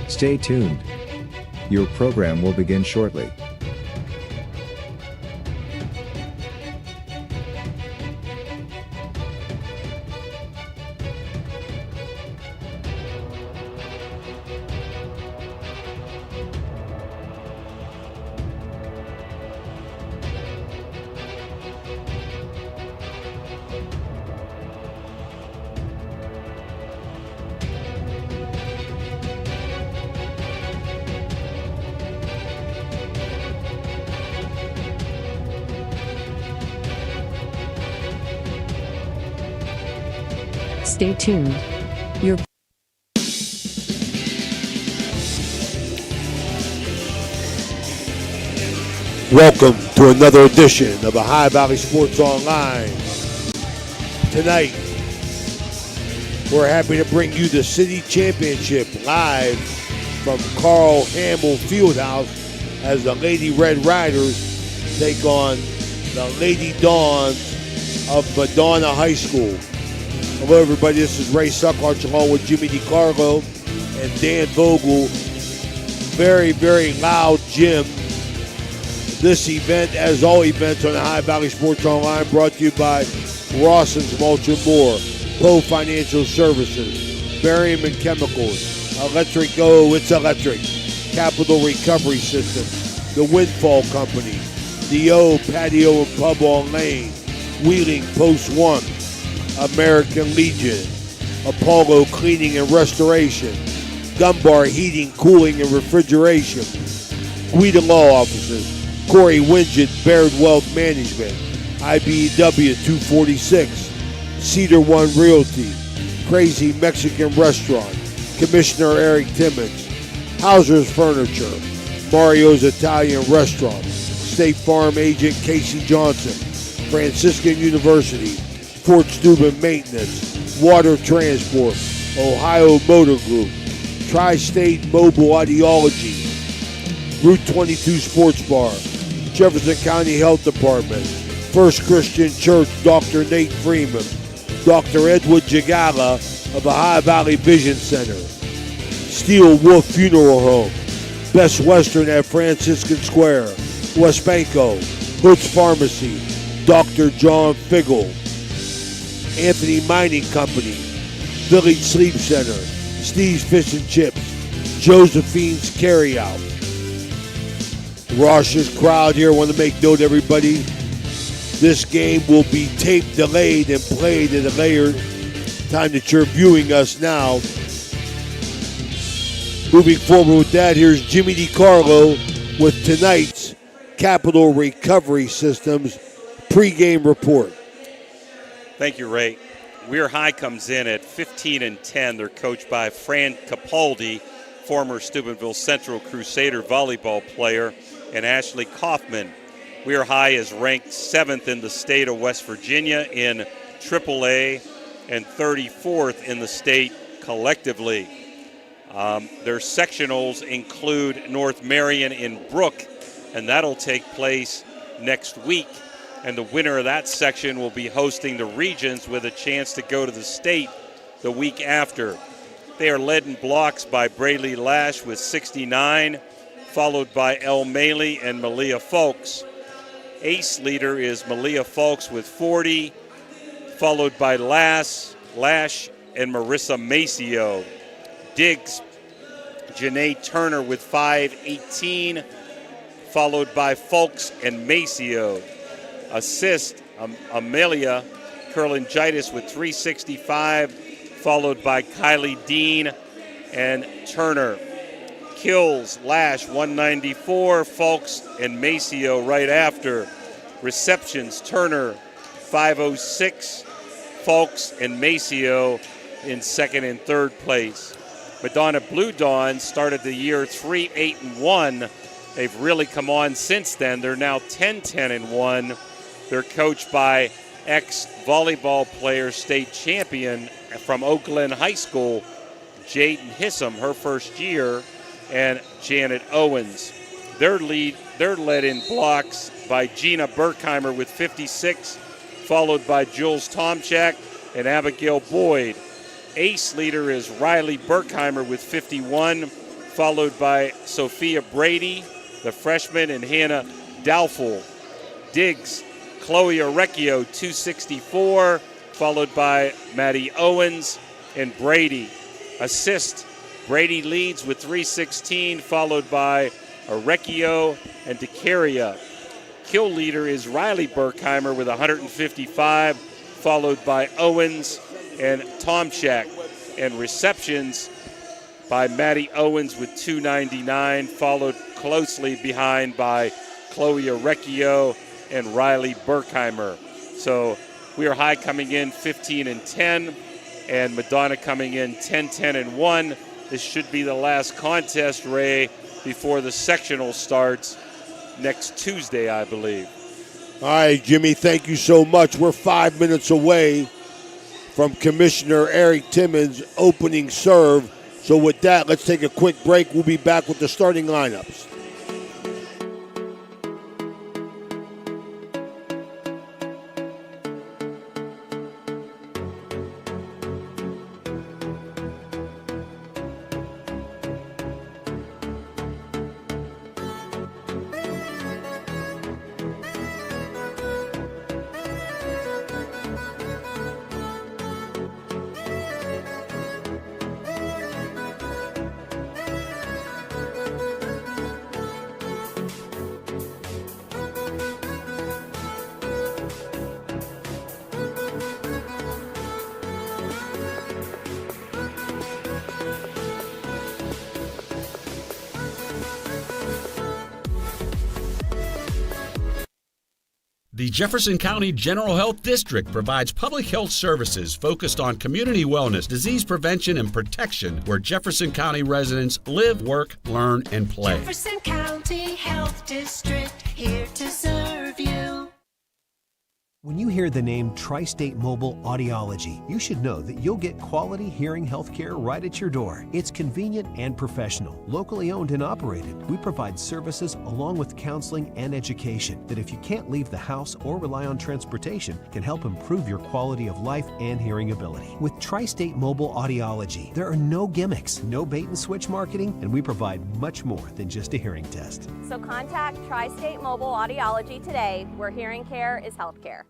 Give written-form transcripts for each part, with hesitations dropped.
Stay tuned. Your program will begin shortly. Stay tuned. Your Welcome to another edition of Ohio Valley Sports Online. Tonight, we're happy to bring you the City Championship live from Carl Hamill Fieldhouse as the Lady Red Riders take on the Lady Dawns of Madonna High School. Hello, everybody. This is Ray Suckarch along with Jimmy DiCarlo and Dan Vogel. Very, very loud Jim. This event, as all events on the Ohio Valley Sports Online, brought to you by Rawson's Mulch and More, Poe Financial Services, Barium and Chemicals, Electric Go, It's Electric, Capital Recovery System, The Windfall Company, The O Patio and Pub on Lane, Wheeling Post 1, American Legion, Apollo Cleaning and Restoration, Dunbar Heating, Cooling and Refrigeration, Guida Law Offices, Corey Wingett, Baird Wealth Management, IBEW 246, Cedar One Realty, Crazy Mexican Restaurant, Commissioner Eric Timmons, Hauser's Furniture, Mario's Italian Restaurant, State Farm Agent Casey Johnson, Franciscan University, Fort Steuben Maintenance, Water Transport, Ohio Motor Group, Tri-State Mobile Ideology, Route 22 Sports Bar, Jefferson County Health Department, First Christian Church, Dr. Nate Freeman, Dr. Edward Jagala of Ohio Valley Vision Center, Steel Wolf Funeral Home, Best Western at Franciscan Square, West Banco, Hood's Pharmacy, Dr. John Figgle, Anthony Mining Company, Village Sleep Center, Steve's Fish and Chips, Josephine's Carryout. Raucous crowd here. I want to make note, everybody, this game will be tape delayed and played at a later time that you're viewing us now. Moving forward with that, here's Jimmy DiCarlo with tonight's Capital Recovery Systems pregame report. Thank you, Ray. Weir High comes in at 15-10. They're coached by Fran Capaldi, former Steubenville Central Crusader volleyball player, and Ashley Kaufman. Weir High is ranked 7th in the state of West Virginia in AAA and 34th in the state collectively. Their sectionals include North Marion in Brook, and that'll take place next week. And the winner of that section will be hosting the regions with a chance to go to the state the week after. They are led in blocks by Braylee Lash with 69, followed by Elle Maley and Malia Folks. Ace leader is Malia Folks with 40, followed by Lash and Marissa Maceo. Diggs, Janae Turner with 518, followed by Folks and Maceo. Assist, Amelia Kurlangitis with 365, followed by Kylie Dean and Turner. Kills, Lash 194, Folks and Maceo right after. Receptions, Turner 506, Folks and Maceo in second and third place. Madonna Blue Dawn started the year 3-8-1. They've really come on since then. They're now 10-10-1. They're coached by ex-volleyball player, state champion from Oak Glen High School, Jaden Hissam, her first year, and Janet Owens. They're led in blocks by Gina Berkheimer with 56, followed by Jules Tomchak and Abigail Boyd. Ace leader is Riley Berkheimer with 51, followed by Sophia Brady, the freshman, and Hannah Doubtful. Diggs, Chloe Orecchio, 264, followed by Maddie Owens and Brady. Assist, Brady leads with 316, followed by Orecchio and DeCaria. Kill leader is Riley Burkheimer with 155, followed by Owens and Tomchak. And receptions by Maddie Owens with 299, followed closely behind by Chloe Orecchio and Riley Burkheimer. So We Are High coming in 15-10, and Madonna coming in 10-10-1. This should be the last contest, Ray, before the sectional starts next Tuesday, I believe. All right, Jimmy, thank you so much. We're 5 minutes away from Commissioner Eric Timmons' opening serve. So with that, let's take a quick break. We'll be back with the starting lineups. The Jefferson County General Health District provides public health services focused on community wellness, disease prevention, and protection where Jefferson County residents live, work, learn, and play. Jefferson County Health District, here to serve you. When you hear the name Tri-State Mobile Audiology, you should know that you'll get quality hearing health care right at your door. It's convenient and professional, locally owned and operated. We provide services along with counseling and education that, if you can't leave the house or rely on transportation, can help improve your quality of life and hearing ability. With Tri-State Mobile Audiology, there are no gimmicks, no bait and switch marketing, and we provide much more than just a hearing test. So contact Tri-State Mobile Audiology today, where hearing care is healthcare.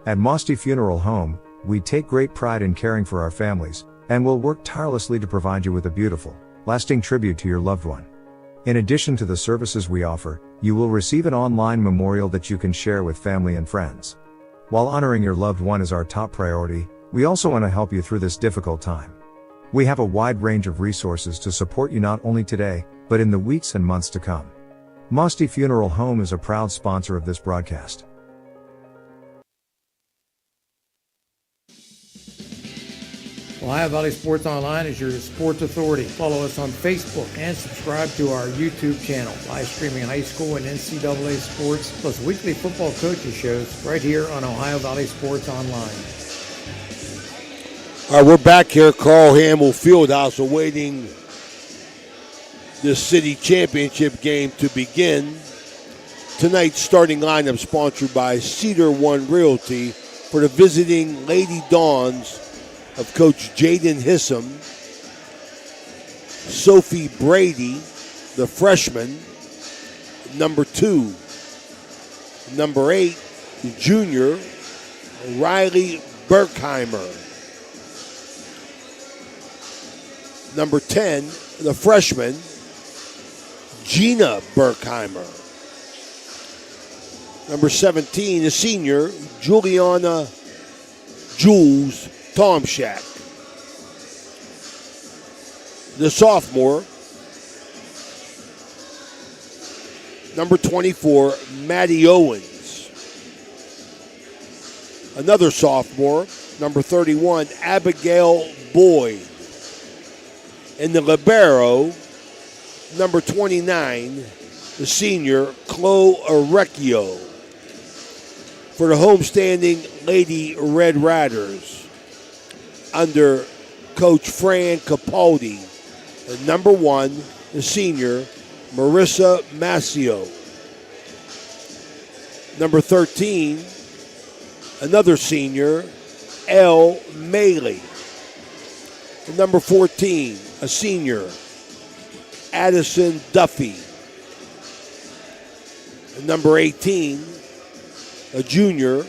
At Mosty Funeral Home, we take great pride in caring for our families, and will work tirelessly to provide you with a beautiful, lasting tribute to your loved one. In addition to the services we offer, you will receive an online memorial that you can share with family and friends. While honoring your loved one is our top priority, we also want to help you through this difficult time. We have a wide range of resources to support you not only today, but in the weeks and months to come. Mosty Funeral Home is a proud sponsor of this broadcast. Ohio Valley Sports Online is your sports authority. Follow us on Facebook and subscribe to our YouTube channel. Live streaming high school and NCAA sports, plus weekly football coaches shows right here on Ohio Valley Sports Online. All right, we're back here. Carl Hamill Fieldhouse awaiting the city championship game to begin. Tonight's starting lineup sponsored by Cedar One Realty for the visiting Lady Dawns of Coach Jaden Hissam, Sophie Brady, the freshman, number 2. Number 8, the junior, Riley Burkheimer. Number 10, the freshman, Gina Burkheimer. Number 17, the senior, Juliana Jules Tomchak. The sophomore, number 24, Maddie Owens. Another sophomore, number 31, Abigail Boyd. And the libero, number 29, the senior, Chloe Orecchio. For the homestanding Lady Red Raiders, under Coach Fran Capaldi. And number 1, the senior, Marissa Mascio. Number 13, another senior, Elle Maley. And number 14, a senior, Addison Duffy. And number 18, a junior,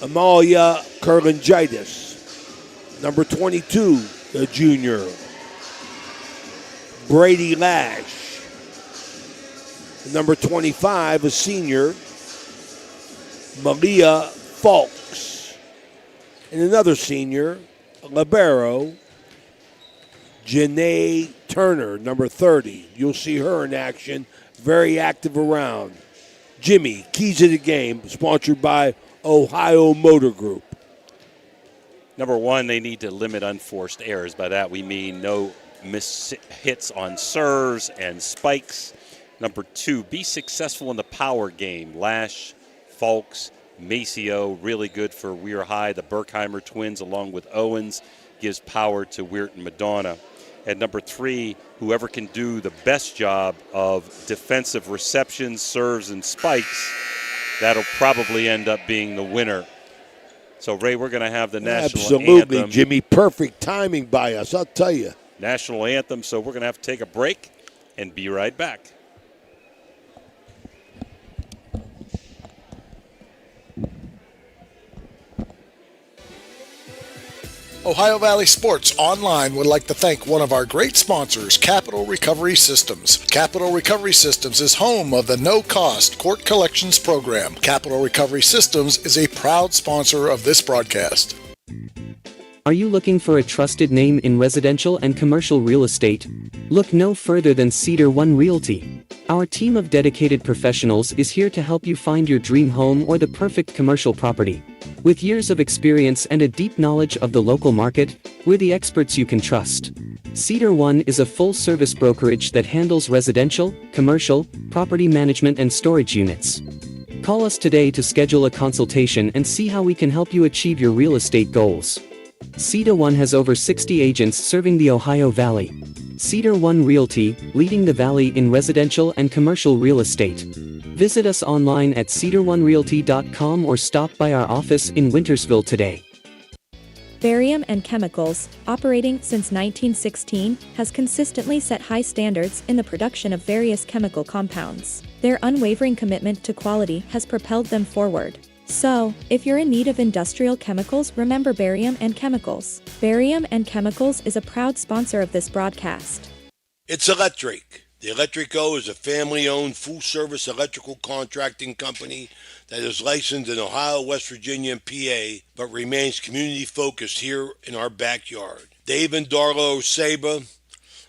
Amalia Kurlangitis. Number 22, a junior, Brady Lash. And number 25, a senior, Malia Falks. And another senior, libero, Janae Turner, number 30. You'll see her in action, very active around. Jimmy, keys of the game, sponsored by Ohio Motor Group. Number one, they need to limit unforced errors. By that we mean no miss hits on serves and spikes. Number two, be successful in the power game. Lash, Falks, Maceo, really good for Weir High. The Berkheimer twins, along with Owens, gives power to Weir and Madonna. And number three, whoever can do the best job of defensive receptions, serves, and spikes, that'll probably end up being the winner. So, Ray, we're going to have the national anthem. Absolutely, Jimmy. Perfect timing by us, I'll tell you. National anthem, so we're going to have to take a break and be right back. Ohio Valley Sports Online would like to thank one of our great sponsors, Capital Recovery Systems. Capital Recovery Systems is home of the no-cost court collections program. Capital Recovery Systems is a proud sponsor of this broadcast. Are you looking for a trusted name in residential and commercial real estate? Look no further than Cedar One Realty. Our team of dedicated professionals is here to help you find your dream home or the perfect commercial property. With years of experience and a deep knowledge of the local market, we're the experts you can trust. Cedar One is a full-service brokerage that handles residential, commercial, property management and storage units. Call us today to schedule a consultation and see how we can help you achieve your real estate goals. Cedar One has over 60 agents serving the Ohio Valley. Cedar One Realty, leading the valley in residential and commercial real estate. Visit us online at cedaronerealty.com or stop by our office in Wintersville today. Barium and Chemicals, operating since 1916, has consistently set high standards in the production of various chemical compounds. Their unwavering commitment to quality has propelled them forward. So, if you're in need of industrial chemicals, remember Barium and Chemicals. Barium and Chemicals is a proud sponsor of this broadcast. It's electric. The Electrico is a family-owned, full-service electrical contracting company that is licensed in Ohio, West Virginia, and PA, but remains community-focused here in our backyard. Dave and Darla Saba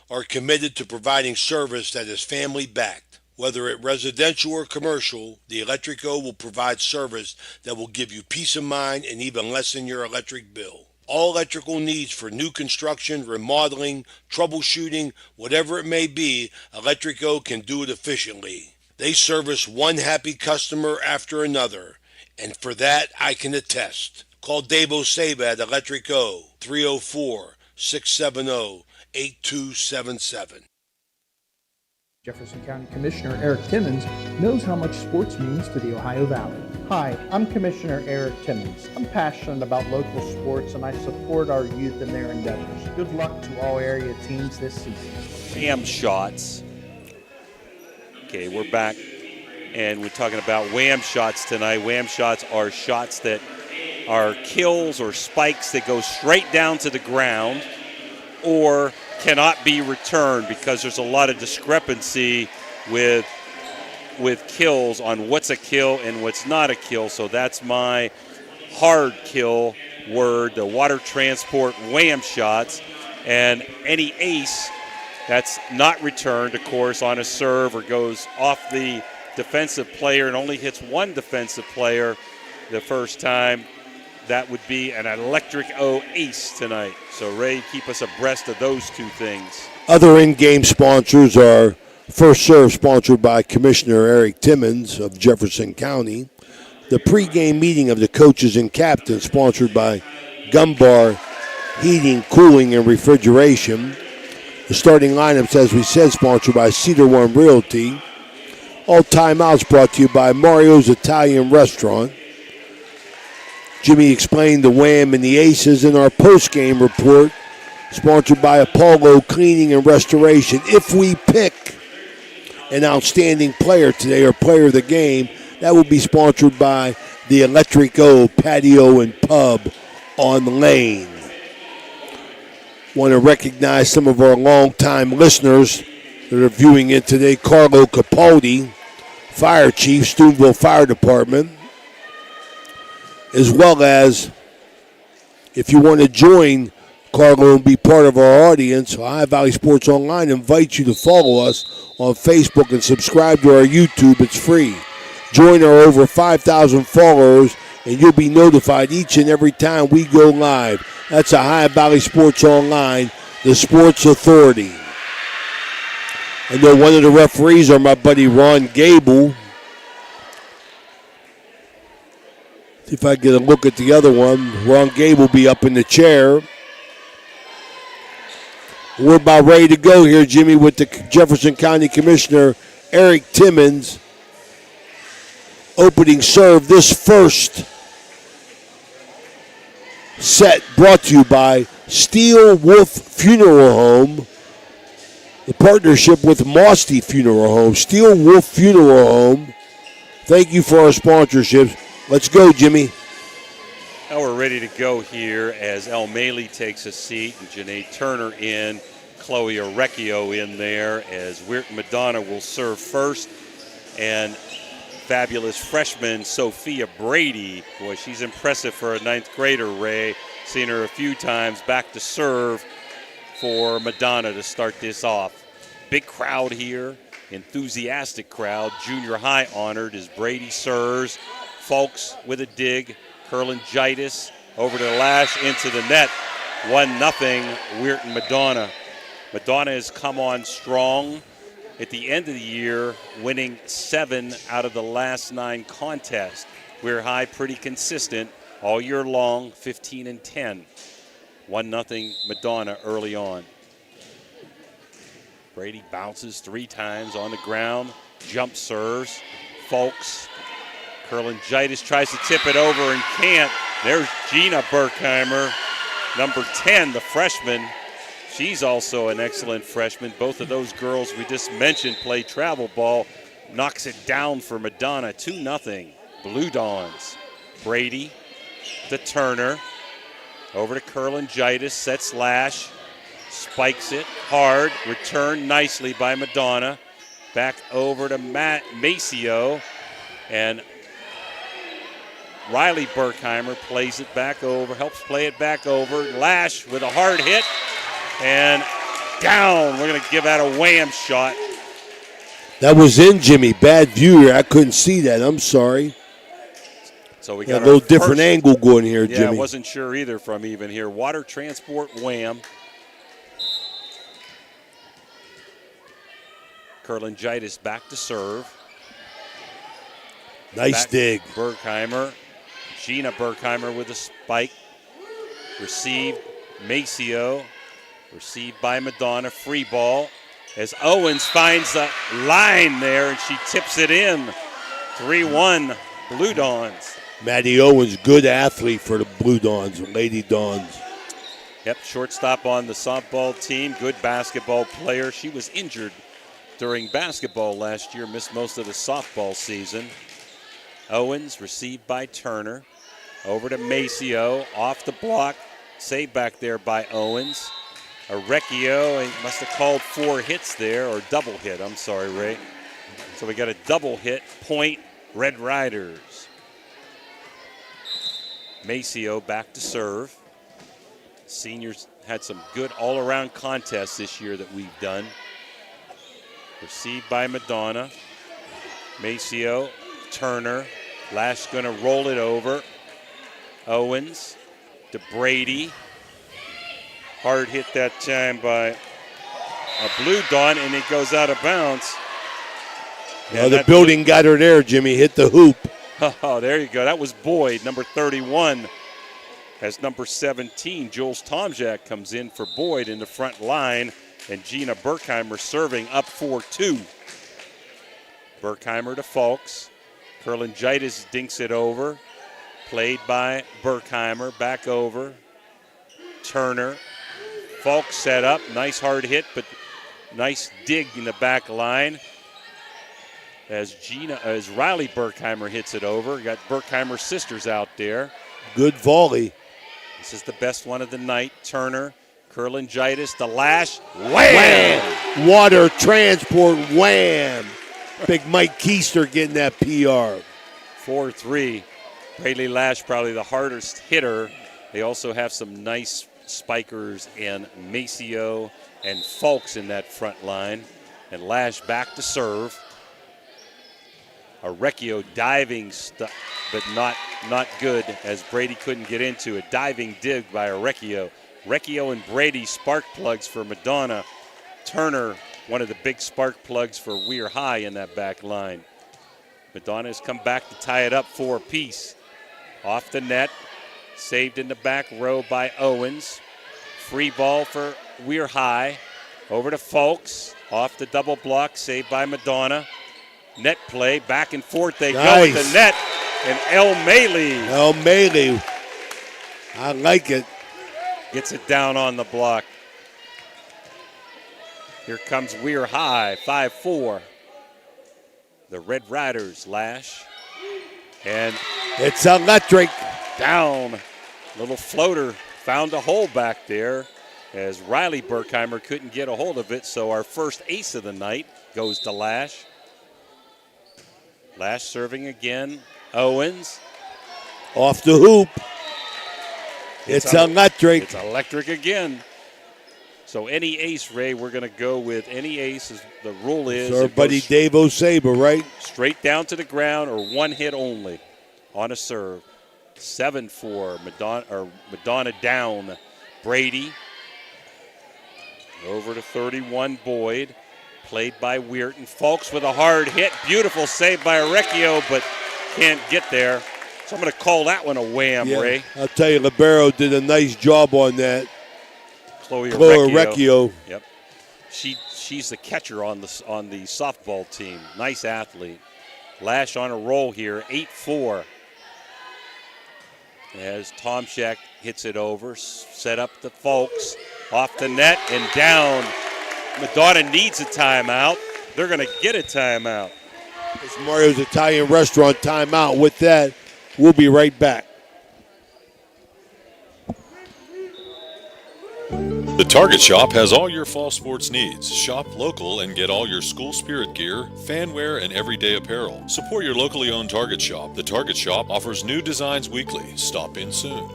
are committed to providing service that is family-backed. Whether it residential or commercial, the Electrico will provide service that will give you peace of mind and even lessen your electric bill. All electrical needs for new construction, remodeling, troubleshooting, whatever it may be, Electrico can do it efficiently. They service one happy customer after another, and for that I can attest. Call Dave Osaba at Electrico, 304-670-8277. Jefferson County Commissioner Eric Timmons knows how much sports means to the Ohio Valley. Hi, I'm Commissioner Eric Timmons. I'm passionate about local sports and I support our youth in their endeavors. Good luck to all area teams this season. Wham shots. Okay, we're back and we're talking about wham shots tonight. Wham shots are shots that are kills or spikes that go straight down to the ground or cannot be returned, because there's a lot of discrepancy with kills on what's a kill and what's not a kill. So that's my hard kill word, the water transport wham shots. And any ace that's not returned, of course, on a serve or goes off the defensive player and only hits one defensive player the first time, that would be an Electrico ace tonight. So, Ray, keep us abreast of those two things. Other in-game sponsors are First Serve, sponsored by Commissioner Eric Timmons of Jefferson County. The pregame meeting of the coaches and captains, sponsored by Gumbar Heating, Cooling, and Refrigeration. The starting lineups, as we said, sponsored by Cedar One Realty. All timeouts brought to you by Mario's Italian Restaurant. Jimmy explained the wham and the aces in our post-game report. sponsored by Apollo Cleaning and Restoration. If we pick an outstanding player today or player of the game, that will be sponsored by the Electrico Patio and Pub on Lane. Want to recognize some of our longtime listeners that are viewing it today. Carlo Capaldi, Fire Chief, Steubenville Fire Department, as well as if you want to join Carlo and be part of our audience, Ohio Valley Sports Online invites you to follow us on Facebook and subscribe to our YouTube. It's free. Join our over 5,000 followers, and you'll be notified each and every time we go live. That's Ohio Valley Sports Online, the sports authority. I know one of the referees are my buddy Ron Gable. See if I get a look at the other one. Ron Gable will be up in the chair. We're about ready to go here, Jimmy, with the Jefferson County Commissioner, Eric Timmons, opening serve. This first set brought to you by Steel Wolf Funeral Home, the partnership with Mosty Funeral Home. Steel Wolf Funeral Home. Thank you for our sponsorships. Let's go, Jimmy. Now we're ready to go here as El Maley takes a seat and Janae Turner in, Chloe Orecchio in there as Madonna will serve first. And fabulous freshman Sophia Brady, boy, she's impressive for a ninth grader, Ray. Seen her a few times, back to serve for Madonna to start this off. Big crowd here, enthusiastic crowd. Junior high honored as Brady serves. Folks with a dig. Curlingitis over to the lash into the net. 1-0 Weirton Madonna. Madonna has come on strong at the end of the year, winning 7 out of the last 9 contests. We're high, pretty consistent all year long, 15-10. 1-0 Madonna early on. Brady bounces 3 times on the ground, jump serves. Folks. Curlingitis tries to tip it over and can't. There's Gina Berkheimer, number 10, the freshman. She's also an excellent freshman. Both of those girls we just mentioned play travel ball. Knocks it down for Madonna, 2-0. Blue Dawns. Brady to Turner. Over to Curlingitis, sets lash. Spikes it hard. Returned nicely by Madonna. Back over to Maceo. And Riley Berkheimer plays it back over, helps play it back over. Lash with a hard hit. And down. We're going to give that a wham shot. That was in, Jimmy. Bad view here. I couldn't see that. I'm sorry. So we got a little different angle going here, Jimmy. Yeah, I wasn't sure either from even here. Water transport wham. Curlingitis back to serve. Nice dig. Berkheimer. Gina Berkheimer with a spike. Received Maceo. Received by Madonna. Free ball. As Owens finds the line there and she tips it in. 3-1 Blue Dawns. Maddie Owens, good athlete for the Blue Dawns, Lady Dawns. Yep, shortstop on the softball team. Good basketball player. She was injured during basketball last year. Missed most of the softball season. Owens received by Turner. Over to Maceo. Off the block. Saved back there by Owens. Orecchio, he must have called 4 hits there, or double hit. I'm sorry, Ray. So we got a double hit. Point, Red Riders. Maceo back to serve. Seniors had some good all-around contests this year that we've done. Received by Madonna. Maceo, Turner. Lash going to roll it over. Owens to Brady. Hard hit that time by a Blue Dawn, and it goes out of bounds. Well, the building got her there, Jimmy. Hit the hoop. Oh, there you go. That was Boyd, number 31. As number 17, Jules Tomjak comes in for Boyd in the front line, and Gina Berkheimer serving up 4-2. Berkheimer to Fulks. Curlingitis dinks it over. Played by Berkheimer. Back over. Turner. Falk set up. Nice hard hit, but nice dig in the back line. As Riley Berkheimer hits it over. Got Berkheimer's sisters out there. Good volley. This is the best one of the night. Turner, Kurlangitis, the lash. Wham! Wham! Water transport, wham! Big Mike Keister getting that PR. 4-3. Braley Lash probably the hardest hitter. They also have some nice spikers and Maceo and Fulks in that front line. And Lash back to serve. Recchio diving, but not good as Brady couldn't get into it. Diving dig by Recchio. Recchio and Brady spark plugs for Madonna. Turner, one of the big spark plugs for WEIR High in that back line. Madonna has come back to tie it up 4-piece. Off the net, saved in the back row by Owens. Free ball for WEIR High. Over to Fulks, off the double block, saved by Madonna. Net play, back and forth they go with the net, and El Maley. I like it. Gets it down on the block. Here comes WEIR High, 5-4. The Red Riders, Lash. And it's electric. Down. Little floater found a hole back there as Riley Berkheimer couldn't get a hold of it, so our first ace of the night goes to Lash. Lash serving again. Owens. Off the hoop. It's electric. It's electric again. So any ace, Ray, we're going to go with any ace. The rule is So our buddy Dave O'Saber, right? Straight down to the ground or one hit only on a serve. 7-4. Madonna down. Brady. Over to 31, Boyd. Played by Weirton. Fulks with a hard hit. Beautiful save by Recchio, but can't get there. So I'm going to call that one a wham, Ray. I'll tell you, Libero did a nice job on that. Chloe Recchio. Yep. She's the catcher on the softball team. Nice athlete. Lash on a roll here. 8-4. As Tomczak hits it over. Set up the Fulks. Off the net and down. Madonna needs a timeout. They're going to get a timeout. It's Mario's Italian Restaurant timeout. With that, we'll be right back. The Target Shop has all your fall sports needs. Shop local and get all your school spirit gear, fan wear, and everyday apparel. Support your locally owned Target Shop. The Target Shop offers new designs weekly. Stop in soon.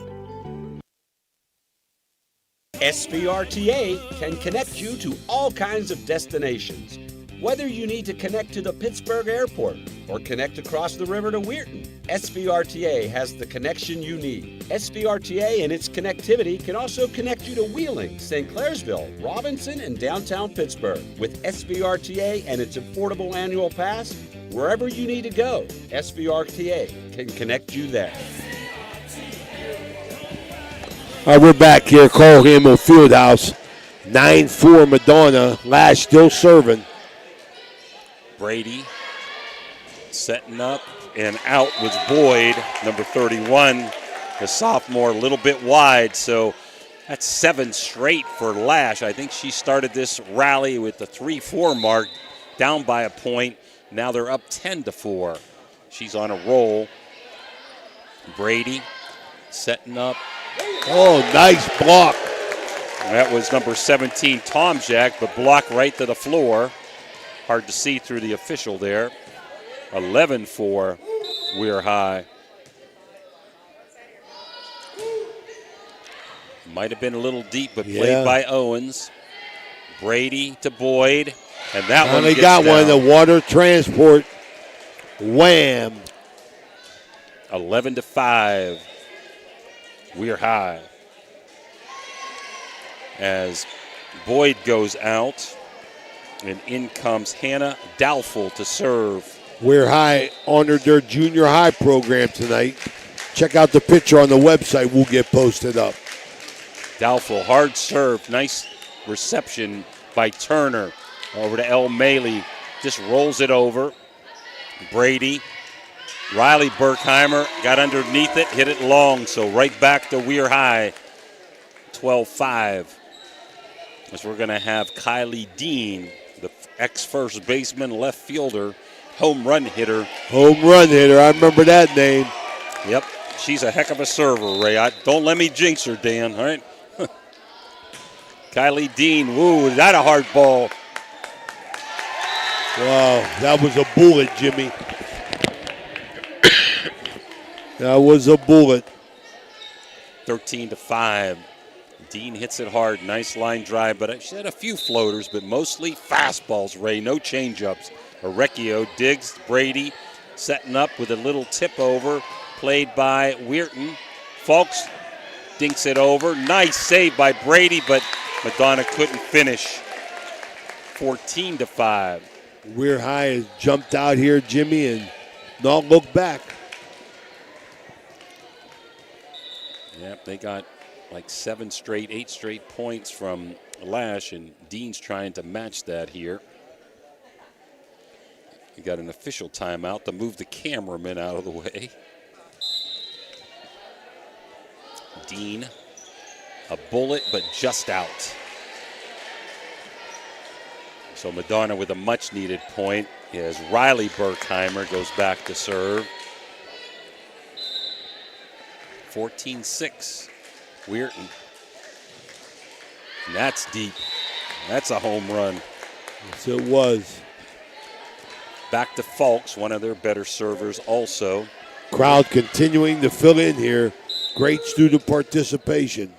SVRTA can connect you to all kinds of destinations. Whether you need to connect to the Pittsburgh Airport or connect across the river to Weirton, SVRTA has the connection you need. SVRTA and its connectivity can also connect you to Wheeling, St. Clairsville, Robinson, and downtown Pittsburgh. With SVRTA and its affordable annual pass, wherever you need to go, SVRTA can connect you there. All right, we're back here, Carl Hamill Fieldhouse. 9-4 Madonna. Lash still serving. Brady setting up and out with Boyd, number 31, the sophomore, a little bit wide. So that's 7 straight for Lash. I think she started this rally with the 3-4 mark, down by a point. Now they're up 10-4. She's on a roll. Brady setting up. Oh, nice block. That was number 17, Tomczak, but blocked right to the floor. Hard to see through the official there. 11-4, WEIR High. Might have been a little deep, but played by Owens. Brady to Boyd, and that one gets got down. one, the water transport. Wham. 11-5, WEIR High. As Boyd goes out, and in comes Hannah Doubtful to serve. WEIR High honored their junior high program tonight. Check out the picture on the website. We'll get posted up. Doubtful, hard serve, nice reception by Turner. Over to El Maley, just rolls it over. Brady, Riley Berkheimer got underneath it, hit it long, so right back to WEIR High. 12-5. as we're going to have Kylie Dean, the ex-first baseman, left fielder, home run hitter. Home run hitter, I remember that name. Yep, she's a heck of a server, Ray. Don't let me jinx her, Dan, all right? Kylie Dean, woo, is that a hard ball? Wow, that was a bullet, Jimmy. That was a bullet. 13-5. Dean hits it hard. Nice line drive, but she had a few floaters, but mostly fastballs, Ray. No changeups. Orecchio digs. Brady setting up with a little tip over. Played by Weirton. Fulks dinks it over. Nice save by Brady, but Madonna couldn't finish. 14-5. Weir High has jumped out here, Jimmy, and not looked back. Yep, they got like 8 straight points from Lash, and Dean's trying to match that here. We got an official timeout to move the cameraman out of the way. Dean, a bullet, but just out. So Madonna with a much-needed point as Riley Berkheimer goes back to serve. 14-6, Weirton. And that's deep. That's a home run. Yes, it was. Back to Fulks, one of their better servers also. Crowd continuing to fill in here. Great student participation.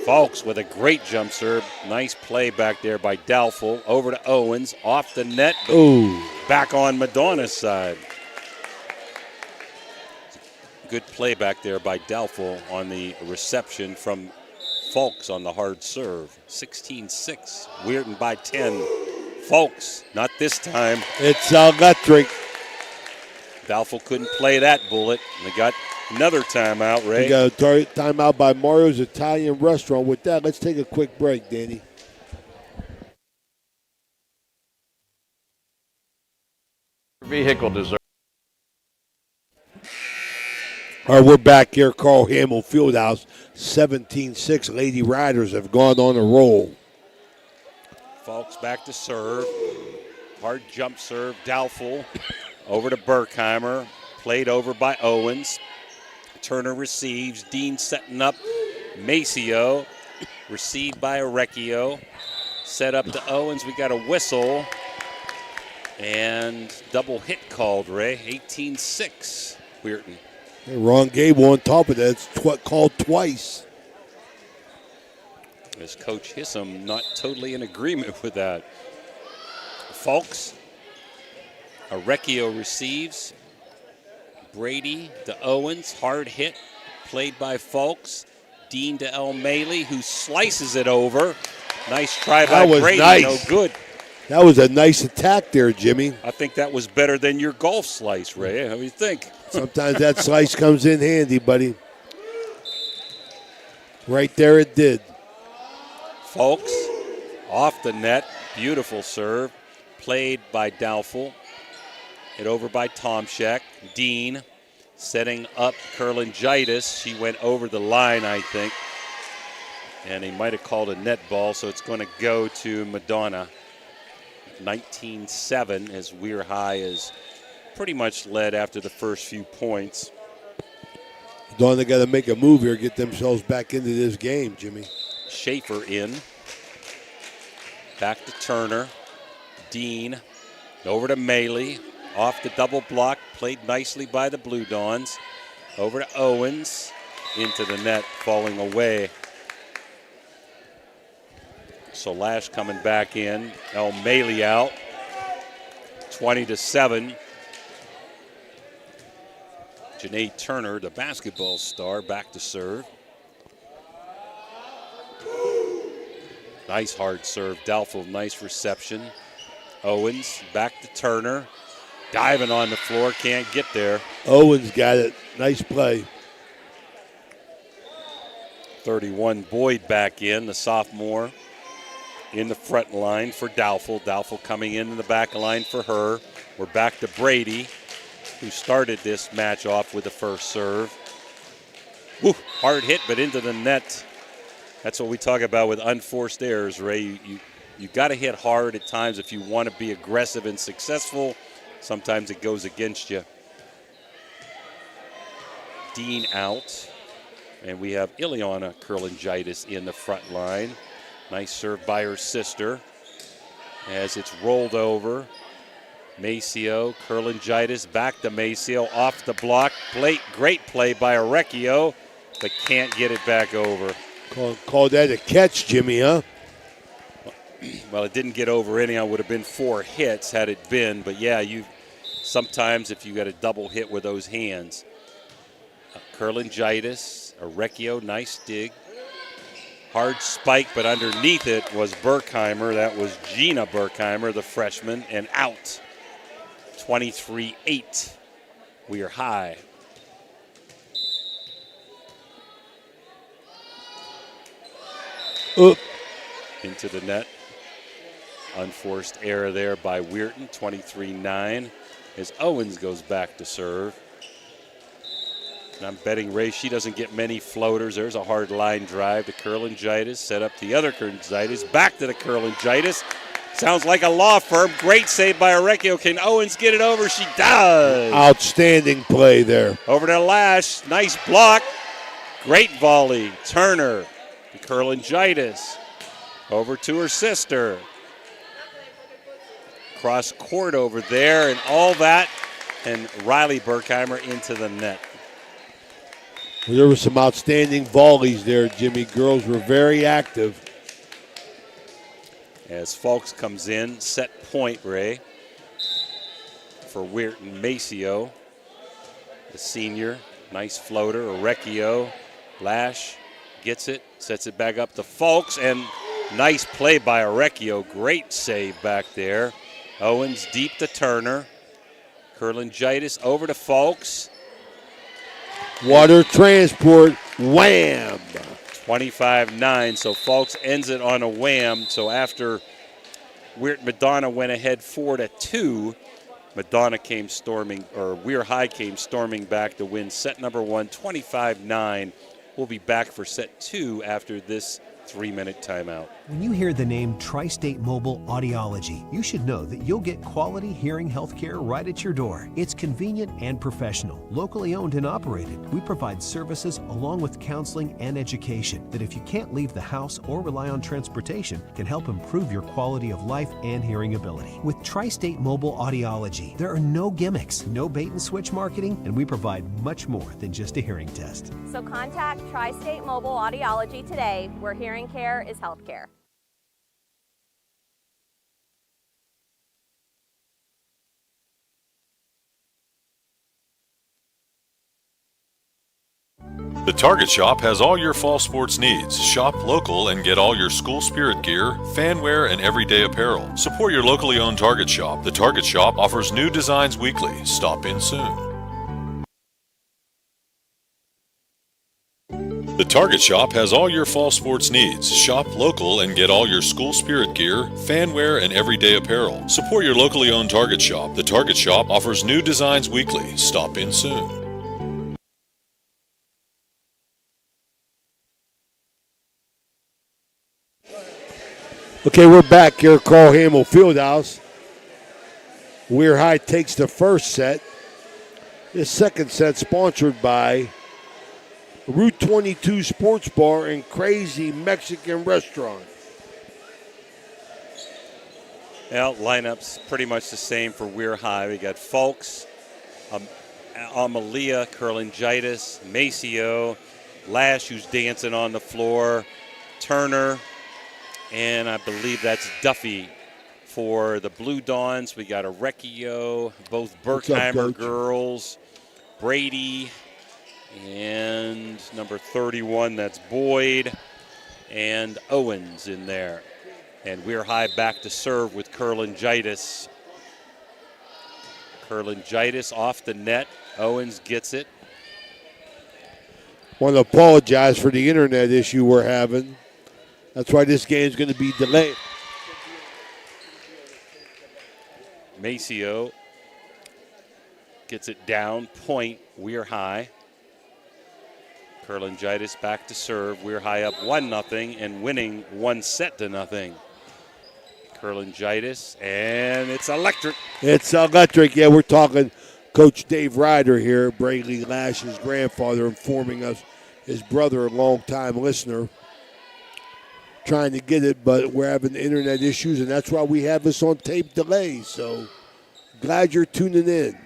Fulks with a great jump serve. Nice play back there by Doubtful. Over to Owens, off the net. Ooh. Back on Madonna's side. Good play back there by Doubtful on the reception from Fulks on the hard serve. 16-6. Weirton by 10. Fulks, not this time. It's electric. Doubtful couldn't play that bullet. And they got another timeout, Ray. We got a timeout by Mario's Italian Restaurant. With that, let's take a quick break, Danny. Vehicle deserves. All right, we're back here, Carl Hamill Fieldhouse. 17-6. Lady Riders have gone on a roll. Fulks back to serve. Hard jump serve. Doubtful. Over to Berkheimer. Played over by Owens. Turner receives. Dean setting up. Maceo. Received by Orecchio. Set up to Owens. We got a whistle. And double hit called, Ray. 18-6. Weirton. Ron Gable on top of that. It's called twice. As Coach Hissam not totally in agreement with that. Fulks. Orecchio receives. Brady to Owens. Hard hit. Played by Fulks. Dean to Elmaley, who slices it over. Nice try by Brady. Nice. No good. That was a nice attack there, Jimmy. I think that was better than your golf slice, Ray. How do you think? Sometimes that slice comes in handy, buddy. Right there it did. Fulks off the net. Beautiful serve. Played by Doubtful. Hit over by Tomczak. Dean setting up Kurlangitis. She went over the line, I think. And he might have called a net ball, so it's going to go to Madonna. 19-7 as Weir High is pretty much led after the first few points. Madonna got to make a move here, get themselves back into this game, Jimmy. Schaefer in. Back to Turner. Dean over to Maley. Off the double block. Played nicely by the Blue Dawns. Over to Owens. Into the net, falling away. So Lash coming back in. Elmaley out. 20-7. Janae Turner, the basketball star, back to serve. Nice hard serve. Doubtful, nice reception. Owens back to Turner. Diving on the floor, can't get there. Owens got it. Nice play. 31, Boyd back in, the sophomore. In the front line for Doubtful. Doubtful coming in the back line for her. We're back to Brady, who started this match off with the first serve. Woo, hard hit, but into the net. That's what we talk about with unforced errors, Ray. You got to hit hard at times if you want to be aggressive and successful. Sometimes it goes against you. Dean out. And we have Ileana Kurlangitis in the front line. Nice serve by her sister. As it's rolled over. Maceo, Kurlangitis back to Maceo, off the block. Great play by Orecchio, but can't get it back over. Call that a catch, Jimmy, huh? Well, it didn't get over anyhow. Would have been 4 hits had it been. But, yeah, sometimes if you got a double hit with those hands. Kurlangitis, Orecchio, nice dig. Hard spike, but underneath it was Berkheimer. That was Gina Berkheimer, the freshman, and out. 23-8. We are high. Into the net. Unforced error there by Weirton, 23-9, as Owens goes back to serve. And I'm betting, Ray, she doesn't get many floaters. There's a hard line drive to Kurlangitis, set up the other Kurlangitis, back to the Kurlangitis. Sounds like a law firm. Great save by Orecchio. Can Owens get it over? She does. Outstanding play there. Over to Lash. Nice block. Great volley. Turner to Kurlangitis. Over to her sister. Cross court over there and all that. And Riley Berkheimer into the net. Well, there were some outstanding volleys there, Jimmy. Girls were very active. As Fulks comes in, set point, Ray, for Weirton. Maceo, the senior. Nice floater. Orecchio. Lash gets it, sets it back up to Fulks, and nice play by Orecchio. Great save back there. Owens deep to Turner. Kurlangitis over to Fulks. Water transport, wham! 25-9, so Fulks ends it on a wham. So after Madonna went ahead 4-2, Madonna came storming, or Weir High came storming back to win set number 1, 25-9. We'll be back for set 2 after this 3-minute timeout. When you hear the name Tri-State Mobile Audiology, you should know that you'll get quality hearing health care right at your door. It's convenient and professional, locally owned and operated. We provide services along with counseling and education that, if you can't leave the house or rely on transportation, can help improve your quality of life and hearing ability. With Tri-State Mobile Audiology, there are no gimmicks, no bait and switch marketing, and we provide much more than just a hearing test. So contact Tri-State Mobile Audiology today, where hearing care is health care. The Target Shop has all your fall sports needs. Shop local and get all your school spirit gear, fanwear, and everyday apparel. Support your locally owned Target Shop. The Target Shop offers new designs weekly. Stop in soon. The Target Shop has all your fall sports needs. Shop local and get all your school spirit gear, fanwear, and everyday apparel. Support your locally owned Target Shop. The Target Shop offers new designs weekly. Stop in soon. Okay, we're back here at Carl Hamill Fieldhouse. Weir High takes the first set. This second set sponsored by Route 22 Sports Bar and Crazy Mexican Restaurant. Well, lineup's pretty much the same for Weir High. We got Fulks, Amalia, Kurlangitis, Maceo, Lash, who's dancing on the floor, Turner, and I believe that's Duffy. For the Blue Dawns, we got Orecchio, both Berkheimer girls, Brady, and number 31, that's Boyd, and Owens in there. And Weir High back to serve with Kurlangitis. Kurlangitis off the net. Owens gets it. Want to apologize for the internet issue we're having. That's why this game's going to be delayed. Maceo gets it down, point, Weir High. Kurlangitis back to serve. We're high up 1-0 and winning 1-0. Kurlangitis, and it's electric. It's electric. Yeah, we're talking Coach Dave Ryder here, Braley Lash's grandfather, informing us his brother, a long-time listener, trying to get it, but we're having internet issues, and that's why we have this on tape delay. So glad you're tuning in.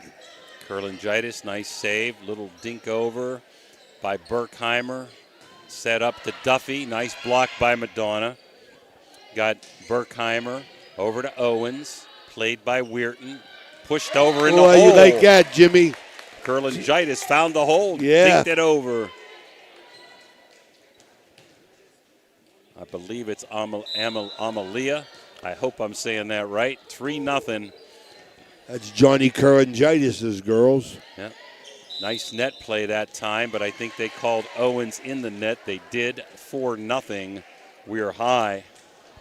Kurlangitis, nice save. Little dink over by Berkheimer. Set up to Duffy. Nice block by Madonna. Got Berkheimer over to Owens. Played by Weirton. Pushed over in the hole. You like that, Jimmy. Kurlangitis found the hole. Yeah. Dinked it over. I believe it's Amalia. I hope I'm saying that right. 3-0. That's Johnny Kurlangitis' girls. Yeah. Nice net play that time, but I think they called Owens in the net. They did. 4-0. We're high.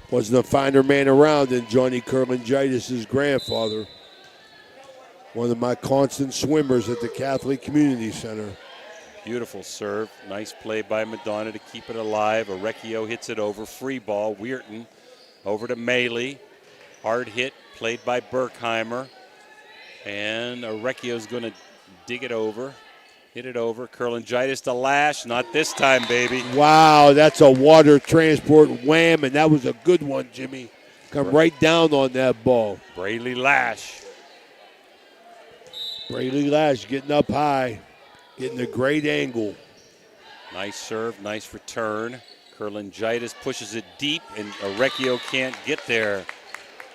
Wasn't a finer man around than Johnny Kurlangitis' grandfather. One of my constant swimmers at the Catholic Community Center. Beautiful serve. Nice play by Madonna to keep it alive. Orecchio hits it over. Free ball. Weirton over to Maley. Hard hit. Played by Berkheimer. And Orecchio's going to dig it over. Hit it over. Kurlangitis to Lash. Not this time, baby. Wow, that's a water transport wham, and that was a good one, Jimmy. Come right down on that ball. Braley Lash. Braley Lash getting up high, getting a great angle. Nice serve, nice return. Kurlangitis pushes it deep, and Orecchio can't get there.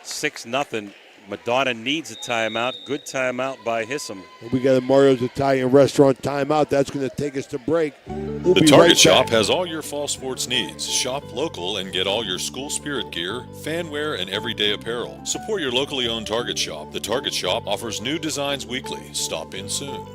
6-0. Madonna needs a timeout. Good timeout by Hissam. We got a Mario's Italian Restaurant timeout. That's going to take us to break. We'll the be Target right Shop back. has all your fall sports needs. Shop local and get all your school spirit gear, fanwear, and everyday apparel. Support your locally owned Target Shop. The Target Shop offers new designs weekly. Stop in soon.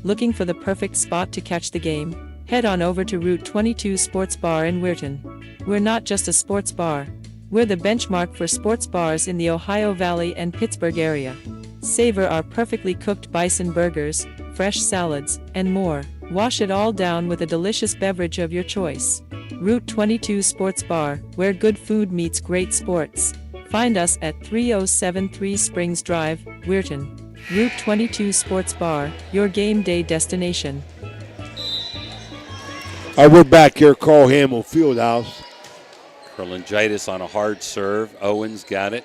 Looking for the perfect spot to catch the game? Head on over to Route 22 Sports Bar in Weirton. We're not just a sports bar. We're the benchmark for sports bars in the Ohio Valley and Pittsburgh area. Savor our perfectly cooked bison burgers, fresh salads, and more. Wash it all down with a delicious beverage of your choice. Route 22 Sports Bar, where good food meets great sports. Find us at 3073 Springs Drive, Weirton. Route 22 Sports Bar, your game day destination. All right, we're back here at Carl Hamill Fieldhouse. Kurlangitis on a hard serve. Owens got it.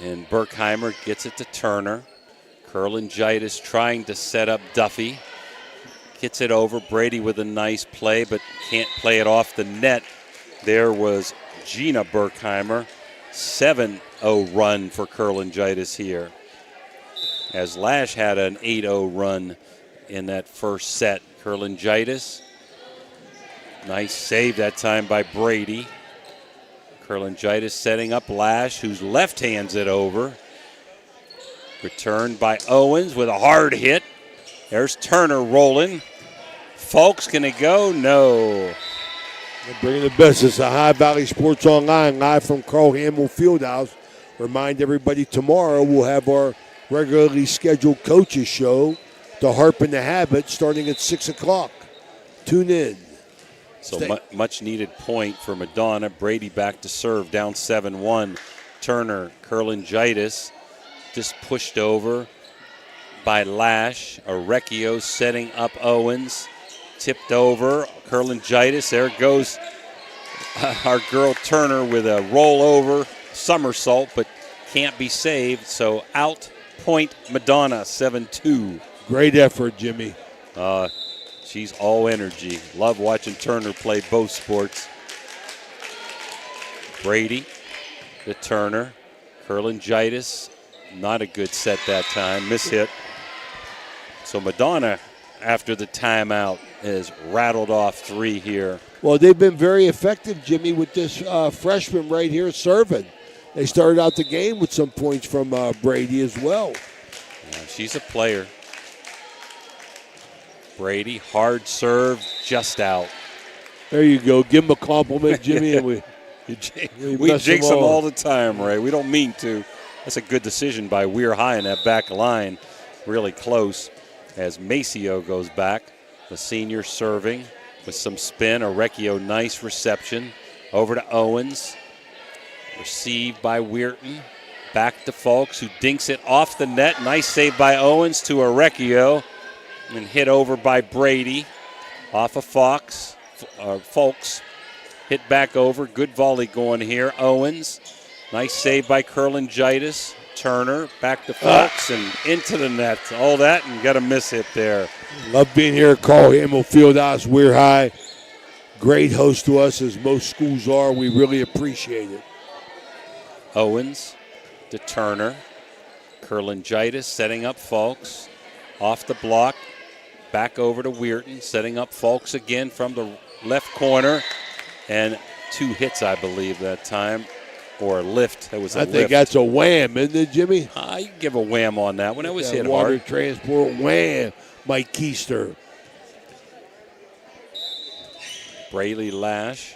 And Berkheimer gets it to Turner. Kurlangitis trying to set up Duffy. Gets it over. Brady with a nice play, but can't play it off the net. There was Gina Berkheimer. 7-0 run for Kurlangitis here. As Lash had an 8-0 run in that first set. Kurlangitis. Nice save that time by Brady. Kurlangitis setting up Lash, who's left hands it over. Returned by Owens with a hard hit. There's Turner rolling. Folks, can it go? No. We're bringing the best. It's Ohio Valley Sports Online, live from Carl Hamill Fieldhouse. Remind everybody, tomorrow we'll have our regularly scheduled coaches show, The Harp and the Habit, starting at 6 o'clock. Tune in. So much needed point for Madonna. Brady back to serve, down 7-1. Turner, Kurlangitis, just pushed over by Lash. Orecchio setting up Owens. Tipped over. Kurlangitis. There goes our girl Turner with a rollover somersault, but can't be saved. So out point Madonna, 7-2. Great effort, Jimmy. She's all energy. Love watching Turner play both sports. Brady to Turner. Kurlangitis, not a good set that time. Mishit. So Madonna, after the timeout, has rattled off 3 here. Well, they've been very effective, Jimmy, with this freshman right here serving. They started out the game with some points from Brady as well. Yeah, she's a player. Brady, hard serve, just out. There you go. Give him a compliment, Jimmy. And we jinx them all the time, Ray. We don't mean to. That's a good decision by Weir High in that back line. Really close as Maceo goes back. The senior serving with some spin. Orecchio, nice reception. Over to Owens. Received by Weirton. Back to Fulks, who dinks it off the net. Nice save by Owens to Orecchio. And hit over by Brady. Off of Fulks. Hit back over. Good volley going here. Owens. Nice save by Kurlangitis. Turner back to Fulks and into the net. All that and got a miss hit there. Love being here at Carl Hamill Fieldhouse, Weir High. Great host to us, as most schools are. We really appreciate it. Owens to Turner. Kurlangitis setting up Fulks. Off the block. Back over to Weirton. Setting up Fulks again from the left corner. And 2 hits, I believe, that time. Or a lift. That was a lift. I think that's a wham, isn't it, Jimmy? You can give a wham on that one. That was hit water hard. Transport wham, Mike Keister. Braylee Lash,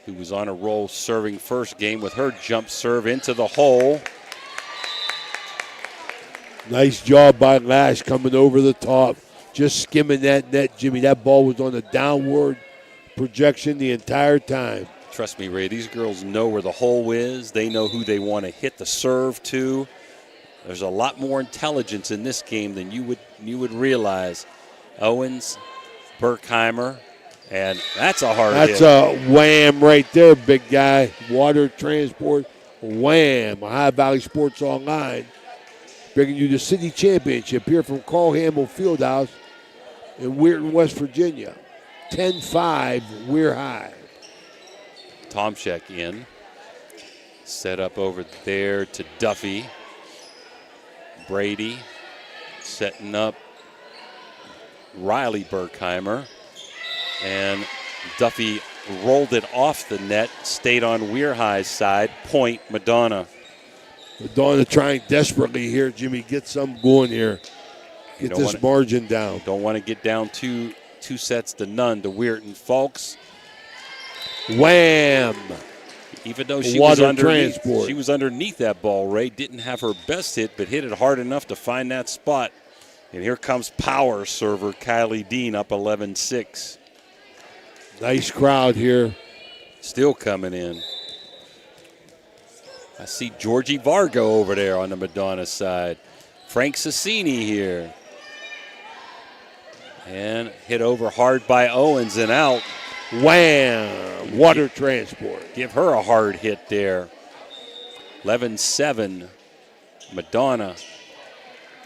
who was on a roll serving first game with her jump serve into the hole. Nice job by Lash coming over the top. Just skimming that net, Jimmy. That ball was on a downward projection the entire time. Trust me, Ray, these girls know where the hole is. They know who they want to hit the serve to. There's a lot more intelligence in this game than you would realize. Owens, Berkheimer, and that's a hard hit. That's a wham right there, big guy. Water Transport, wham. Ohio Valley Sports Online, bringing you the city championship here from Carl Hamill Fieldhouse in Weirton, West Virginia. 10-5, Weir High. Tomczak in. Set up over there to Duffy. Brady setting up Riley Berkheimer. And Duffy rolled it off the net, stayed on Weir High's side. Point, Madonna. Madonna trying desperately here, Jimmy. Get some going here. Get this margin down. Don't want to get down two sets to none to Weirton. Fulks. Wham! Even though she Water was underneath that ball, Ray didn't have her best hit, but hit it hard enough to find that spot. And here comes power server Kylie Dean up 11-6. Nice crowd here. Still coming in. I see Georgie Vargo over there on the Madonna side. Frank Sassini here. And hit over hard by Owens and out. Wham! Water Transport. Give her a hard hit there. 11-7. Madonna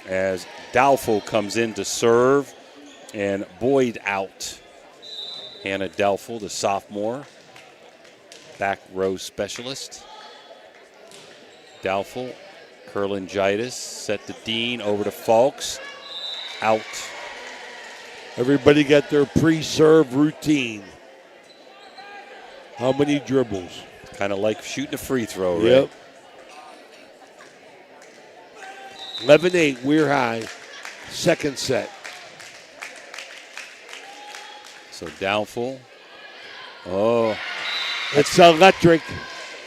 as Doubtful comes in to serve. And Boyd out. Hannah Doubtful, the sophomore. Back row specialist. Doubtful. Kurlangitis. Set to Dean. Over to Fulks. Out. Everybody got their pre-serve routine. How many dribbles? Kind of like shooting a free throw, right? Yep. 11-8, Weir High. Second set. So Doubtful. Oh. It's electric.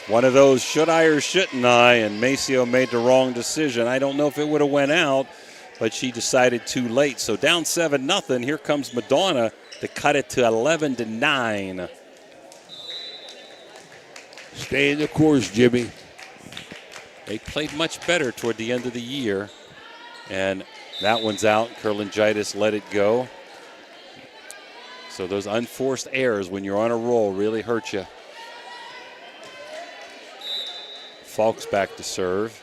One of those should I or shouldn't I, and Maceo made the wrong decision. I don't know if it would have went out, but she decided too late. So down 7-0. Here comes Madonna to cut it to 11-9. Stay in the course, Jimmy. They played much better toward the end of the year. And that one's out. Kurlangitis let it go. So those unforced errors when you're on a roll really hurt you. Fulks back to serve.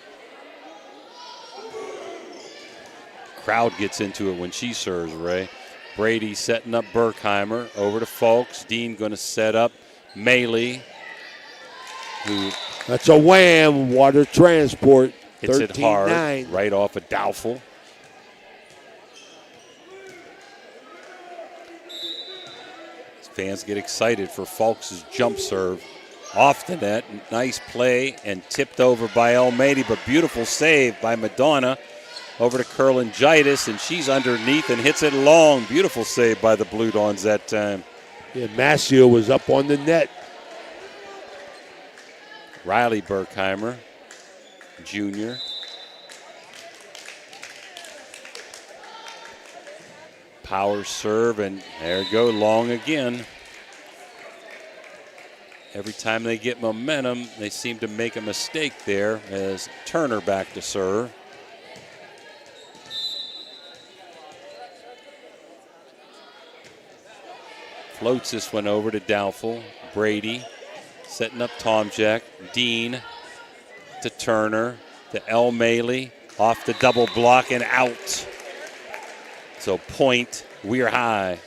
Crowd gets into it when she serves, Ray. Brady setting up Berkheimer. Over to Fulks. Dean going to set up Maley. That's a wham. Water Transport. Hits it hard. 13-9. Right off a Doubtful. Fans get excited for Fulks' jump serve. Off the net. Nice play and tipped over by Almeida, but beautiful save by Madonna. Over to Kurlangitis, and she's underneath and hits it long. Beautiful save by the Blue Dawns that time. Yeah, Maceo was up on the net. Riley Berkheimer, junior. Power serve, and there you go, long again. Every time they get momentum, they seem to make a mistake there as Turner back to serve. Floats this one over to Doubtful. Brady setting up Tomczyk. Dean to Turner to El Maley. Off the double block and out. So point, Weir High.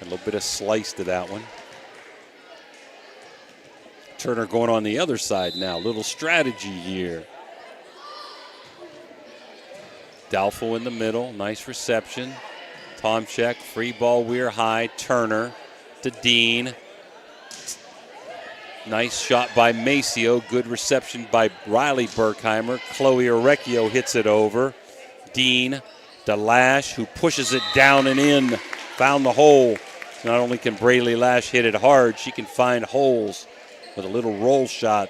A little bit of slice to that one. Turner going on the other side now. Little strategy here. Doubtful in the middle. Nice reception. Tomczyk, free ball, Weir High. Turner to Dean. Nice shot by Maceo. Good reception by Riley Berkheimer. Chloe Orecchio hits it over. Dean to Lash, who pushes it down and in. Found the hole. Not only can Braylee Lash hit it hard, she can find holes with a little roll shot.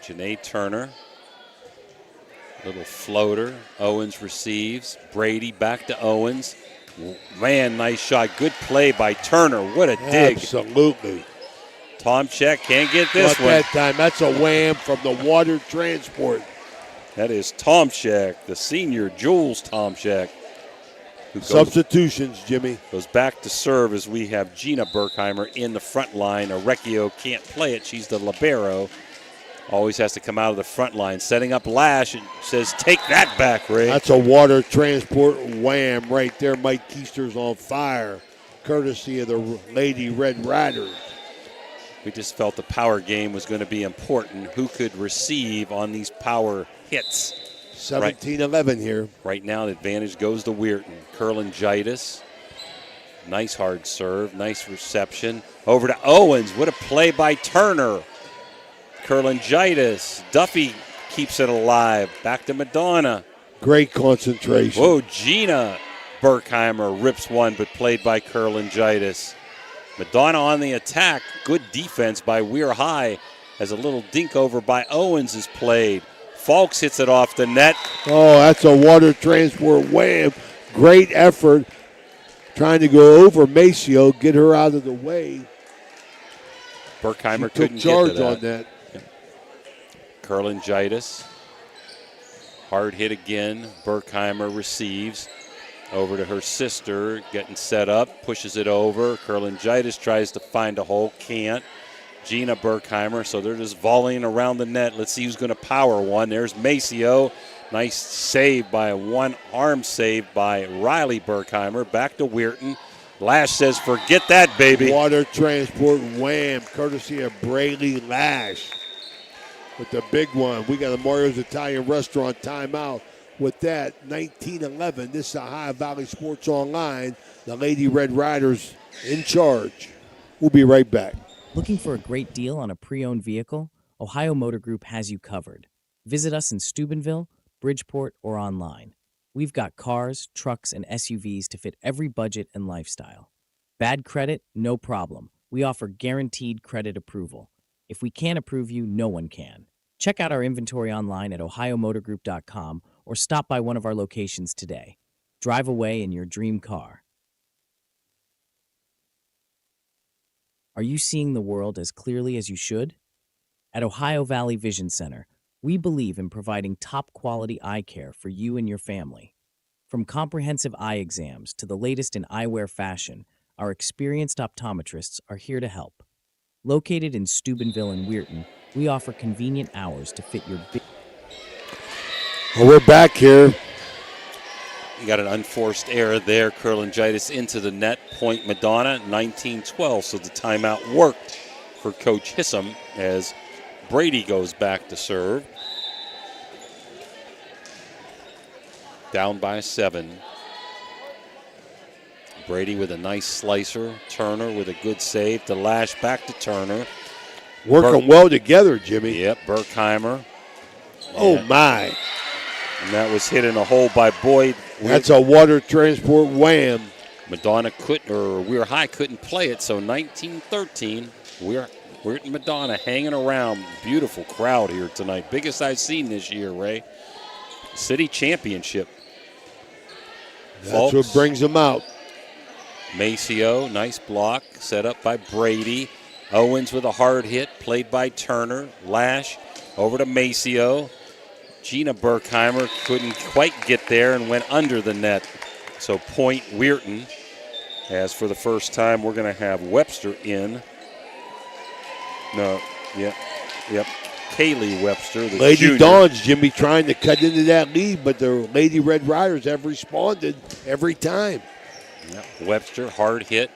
Janae Turner. Little floater. Owens receives. Brady back to Owens. Man, nice shot. Good play by Turner. What a dig. Absolutely. Tomczyk can't get this one. That time. That's a wham from the water transport. That is Tomczyk, the senior Jules Tomczyk. Substitutions, Jimmy. Goes back to serve as we have Gina Berkheimer in the front line. Orecchio can't play it. She's the libero. Always has to come out of the front line. Setting up Lash and says, take that back, Ray. That's a water transport wham right there. Mike Keister's on fire, courtesy of the Lady Red Riders. We just felt the power game was going to be important. Who could receive on these power hits? 17-11 here. Right now, the advantage goes to Weirton. Kurlangitis. Nice hard serve. Nice reception. Over to Owens. What a play by Turner. Kurlangitis. Duffy keeps it alive. Back to Madonna. Great concentration. Whoa, Gina Berkheimer rips one, but played by Kurlangitis. Madonna on the attack. Good defense by Weir High as a little dink over by Owens is played. Falks hits it off the net. Oh, that's a water transport wham. Great effort trying to go over Maceo, get her out of the way. Berkheimer she couldn't took charge get to that. On that. Kurlangitis. Hard hit again. Berkheimer receives. Over to her sister, getting set up, pushes it over. Kurlangitis tries to find a hole, can't. Gina Berkheimer, so they're just volleying around the net. Let's see who's going to power one. There's Maceo. Nice save by one arm save by Riley Berkheimer. Back to Weirton. Lash says, forget that, baby. Water transport wham, courtesy of Braylee Lash. With the big one, we got a Mario's Italian Restaurant timeout. With that, 19-11, this is Ohio Valley Sports Online. The Lady Red Riders in charge. We'll be right back. Looking for a great deal on a pre-owned vehicle? Ohio Motor Group has you covered. Visit us in Steubenville, Bridgeport, or online. We've got cars, trucks, and SUVs to fit every budget and lifestyle. Bad credit? No problem. We offer guaranteed credit approval. If we can't approve you, no one can. Check out our inventory online at ohiomotorgroup.com or stop by one of our locations today. Drive away in your dream car. Are you seeing the world as clearly as you should? At Ohio Valley Vision Center, we believe in providing top-quality eye care for you and your family. From comprehensive eye exams to the latest in eyewear fashion, our experienced optometrists are here to help. Located in Steubenville and Weirton, we offer convenient hours to fit your big... Well, we're back here. You got an unforced error there. Kurlangitis into the net. Point Madonna, 19-12. So the timeout worked for Coach Hissam as Brady goes back to serve. Down by 7. Brady with a nice slicer. Turner with a good save. To Lash back to Turner. Working well together, Jimmy. Yep, Berkheimer. Oh, my. And that was hit in a hole by Boyd. That's a water transport wham. Madonna couldn't, or Weir High couldn't play it, so 19-13. Weirton Madonna hanging around. Beautiful crowd here tonight. Biggest I've seen this year, Ray. City championship. That's what brings them out. Maceo, nice block, set up by Brady. Owens with a hard hit, played by Turner. Lash over to Maceo. Gina Berkheimer couldn't quite get there and went under the net. So point Weirton. As for the first time, we're going to have Webster in. No, yep. Kaylee Webster, the Lady junior. Dawns, Jimmy, trying to cut into that lead, but the Lady Red Riders have responded every time. Yep. Webster, hard hit,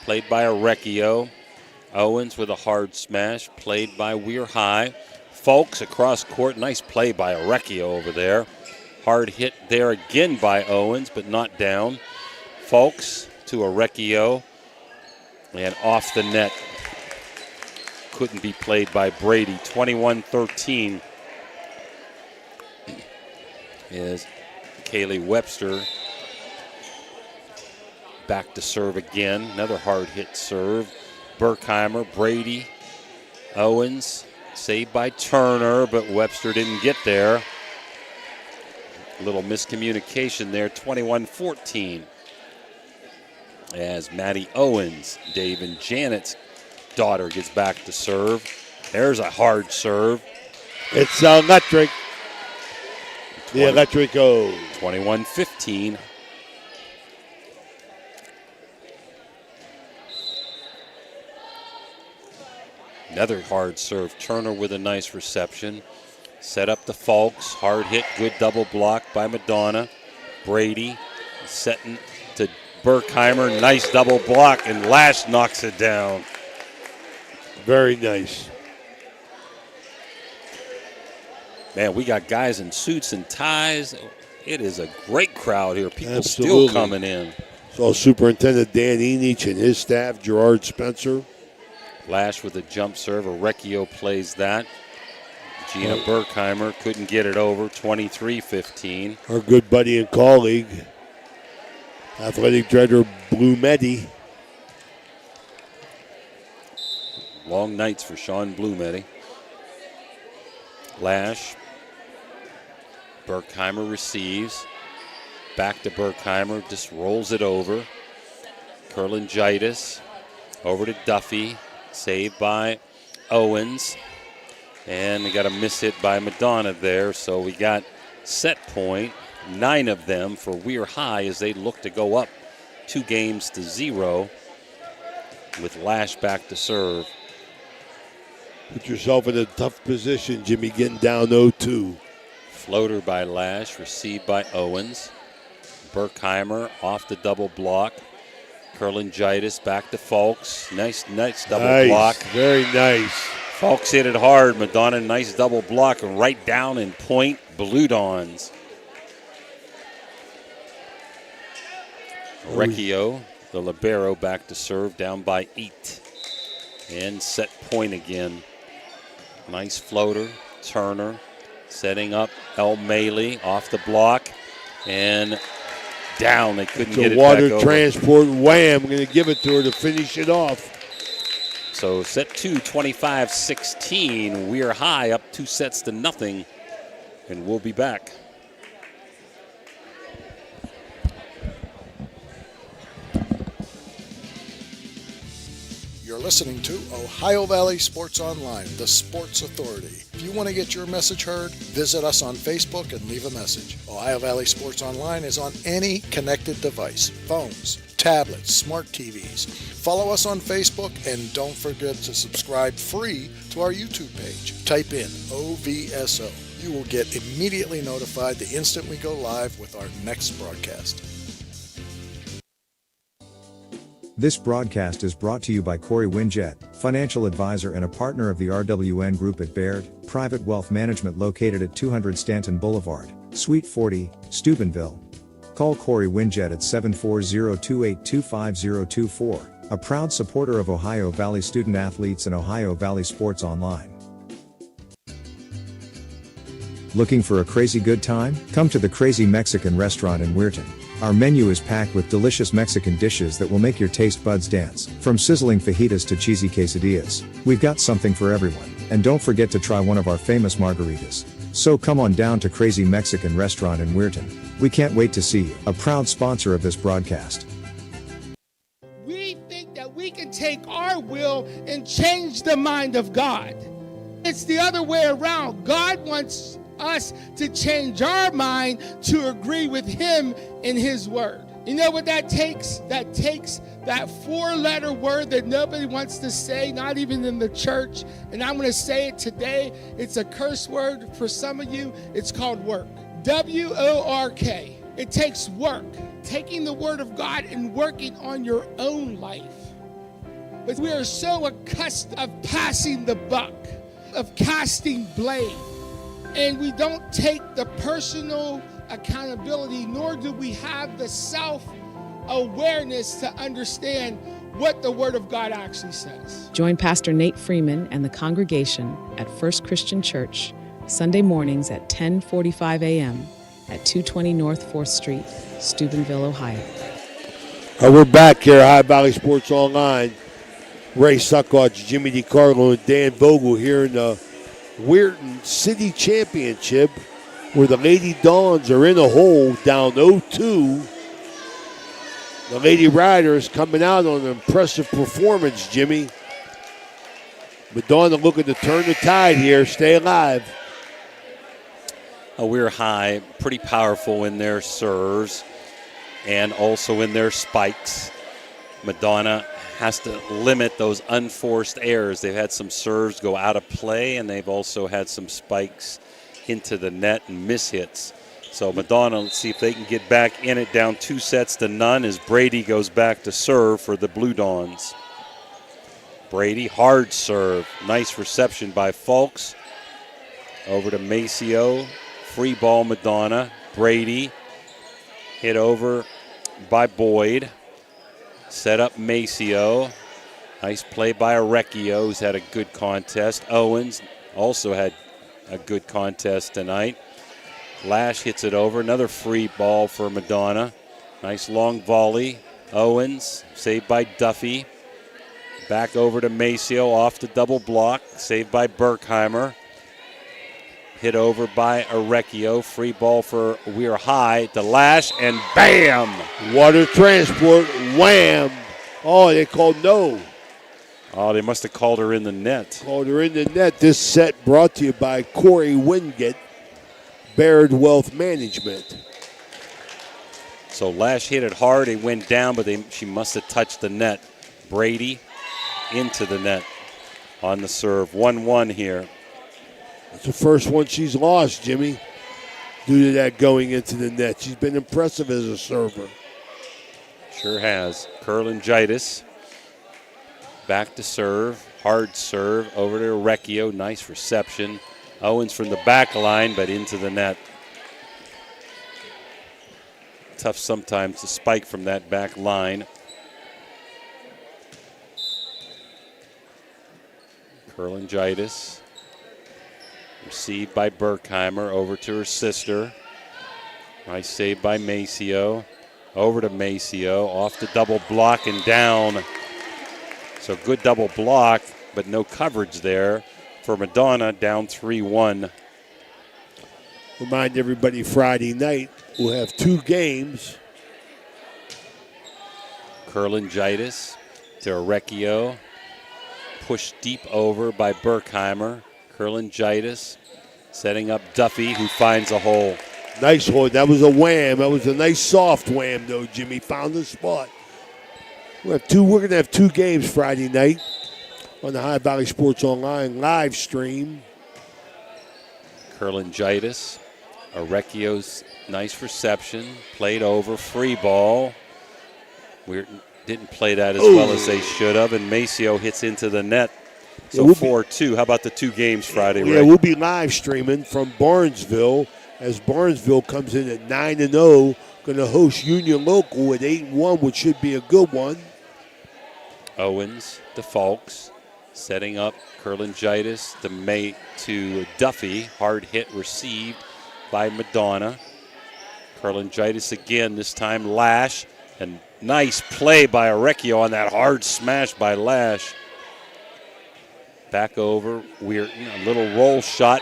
played by Orecchio. Owens with a hard smash, played by Weir High. Folks across court, nice play by Orecchio over there. Hard hit there again by Owens, but not down. Folks to Orecchio, and off the net. Couldn't be played by Brady. 21-13 is Kaylee Webster. Back to serve again. Another hard hit serve. Berkheimer, Brady, Owens. Saved by Turner, but Webster didn't get there. A little miscommunication there. 21-14 as Maddie Owens, Dave and Janet's daughter, gets back to serve. There's a hard serve. It's electric. The Electrico. 21-15. Another hard serve. Turner with a nice reception. Set up the Folks. Hard hit. Good double block by Madonna. Brady setting to Berkheimer. Nice double block, and Lash knocks it down. Very nice. Man, we got guys in suits and ties. It is a great crowd here. People Absolutely. still coming in. So Superintendent Dan Enich and his staff, Gerard Spencer. Lash with a jump serve. Orecchio plays that. Gina Berkheimer couldn't get it over. 23-15. Our good buddy and colleague, athletic director Blumetti. Long nights for Sean Blumetti. Lash. Berkheimer receives. Back to Berkheimer. Just rolls it over. Kurlangitis. Over to Duffy. Saved by Owens. And we got a miss hit by Madonna there. So we got set point. 9 of them for Weir High as they look to go up 2-0 with Lash back to serve. Put yourself in a tough position, Jimmy, getting down 0-2. Floater by Lash, received by Owens. Berkheimer off the double block. Kurlangitis back to Folks. Nice double block. Very nice. Folks hit it hard. Madonna, nice double block, and right down in point, Blue Dawns. Orecchio, the libero, back to serve, down by 8. And set point again. Nice floater. Turner setting up El Maley off the block. And down. They couldn't get it back over. Water transport, wham. I'm going to give it to her to finish it off. So set 2, 25-16. We're high, up 2-0. And we'll be back. You're listening to Ohio Valley Sports Online, the sports authority. If you want to get your message heard, visit us on Facebook and leave a message. Ohio Valley Sports Online is on any connected device, phones, tablets, smart TVs. Follow us on Facebook and don't forget to subscribe free to our YouTube page. Type in OVSO. You will get immediately notified the instant we go live with our next broadcast. This broadcast is brought to you by Corey Winjet, financial advisor and a partner of the RWN Group at Baird, private wealth management located at 200 Stanton Boulevard, Suite 40, Steubenville. Call Corey Winjet at 740-282-5024, a proud supporter of Ohio Valley student athletes and Ohio Valley Sports Online. Looking for a crazy good time? Come to the Crazy Mexican Restaurant in Weirton. Our menu is packed with delicious Mexican dishes that will make your taste buds dance. From sizzling fajitas to cheesy quesadillas, we've got something for everyone. And don't forget to try one of our famous margaritas. So come on down to Crazy Mexican Restaurant in Weirton. We can't wait to see you. A proud sponsor of this broadcast. We think that we can take our will and change the mind of God. It's the other way around. God wants us to change our mind to agree with Him in His word. You know what that takes? That takes that 4-letter word that nobody wants to say, not even in the church. And I'm going to say it today. It's a curse word for some of you. It's called work. W-O-R-K. It takes work. Taking the word of God and working on your own life. But we are so accustomed of passing the buck, of casting blame. And we don't take the personal accountability, nor do we have the self-awareness to understand what the Word of God actually says. Join Pastor Nate Freeman and the congregation at First Christian Church, Sunday mornings at 10:45 a.m. at 220 North 4th Street, Steubenville, Ohio. We're back here at High Valley Sports Online. Ray Suckoff, Jimmy DiCarlo, and Dan Vogel here in the Weirton City Championship, where the Lady Dawns are in a hole down 0-2. The Lady Riders coming out on an impressive performance, Jimmy. Madonna looking to turn the tide here, stay alive. We're high, pretty powerful in their serves and also in their spikes. Madonna has to limit those unforced errors. They've had some serves go out of play, and they've also had some spikes into the net and miss hits. So Madonna, let's see if they can get back in it, down 2-0 as Brady goes back to serve for the Blue Dawns. Brady, hard serve. Nice reception by Fulks. Over to Maceo. Free ball, Madonna. Brady hit over by Boyd. Set up Maceo. Nice play by Arecchio, who's had a good contest. Owens also had a good contest tonight. Lash hits it over. Another free ball for Madonna. Nice long volley. Owens saved by Duffy. Back over to Maceo off the double block. Saved by Berkheimer. Hit over by Arecchio. Free ball for Weir High. The Lash, and bam! Water transport, wham! Oh, they called no. Oh, they must have called her in the net. Called her in the net. This set brought to you by Corey Wingate, Baird Wealth Management. So Lash hit it hard. It went down, but she must have touched the net. Brady into the net on the serve. 1-1 here. It's the first one she's lost, Jimmy, due to that going into the net. She's been impressive as a server. Sure has. Kurlangitis back to serve. Hard serve over to Arecchio. Nice reception. Owens from the back line, but into the net. Tough sometimes to spike from that back line. Kurlangitis. Received by Berkheimer, over to her sister. Nice save by Maceo. Over to Maceo, off the double block and down. So good double block, but no coverage there for Madonna, down 3-1. Remind everybody, Friday night, we'll have 2 games. Kurlangitis to Arecchio. Pushed deep over by Berkheimer. Kurlangitis setting up Duffy, who finds a hole. Nice hole. That was a wham. That was a nice soft wham, though, Jimmy. Found the spot. We're going to have 2 games Friday night on the High Valley Sports Online live stream. Kurlangitis. Arecchio's nice reception. Played over. Free ball. We didn't play that as well as they should have, and Maceo hits into the net. So 4-2. How about the 2 games Friday, Ray? Yeah, we'll be live streaming from Barnesville as Barnesville comes in at 9-0. Going to host Union Local at 8-1, which should be a good one. Owens to Fulks. Setting up Kurlangitis to Duffy. Hard hit received by Madonna. Curlingitis again, this time Lash. And nice play by Orecchio on that hard smash by Lash. Back over, Weirton, a little roll shot.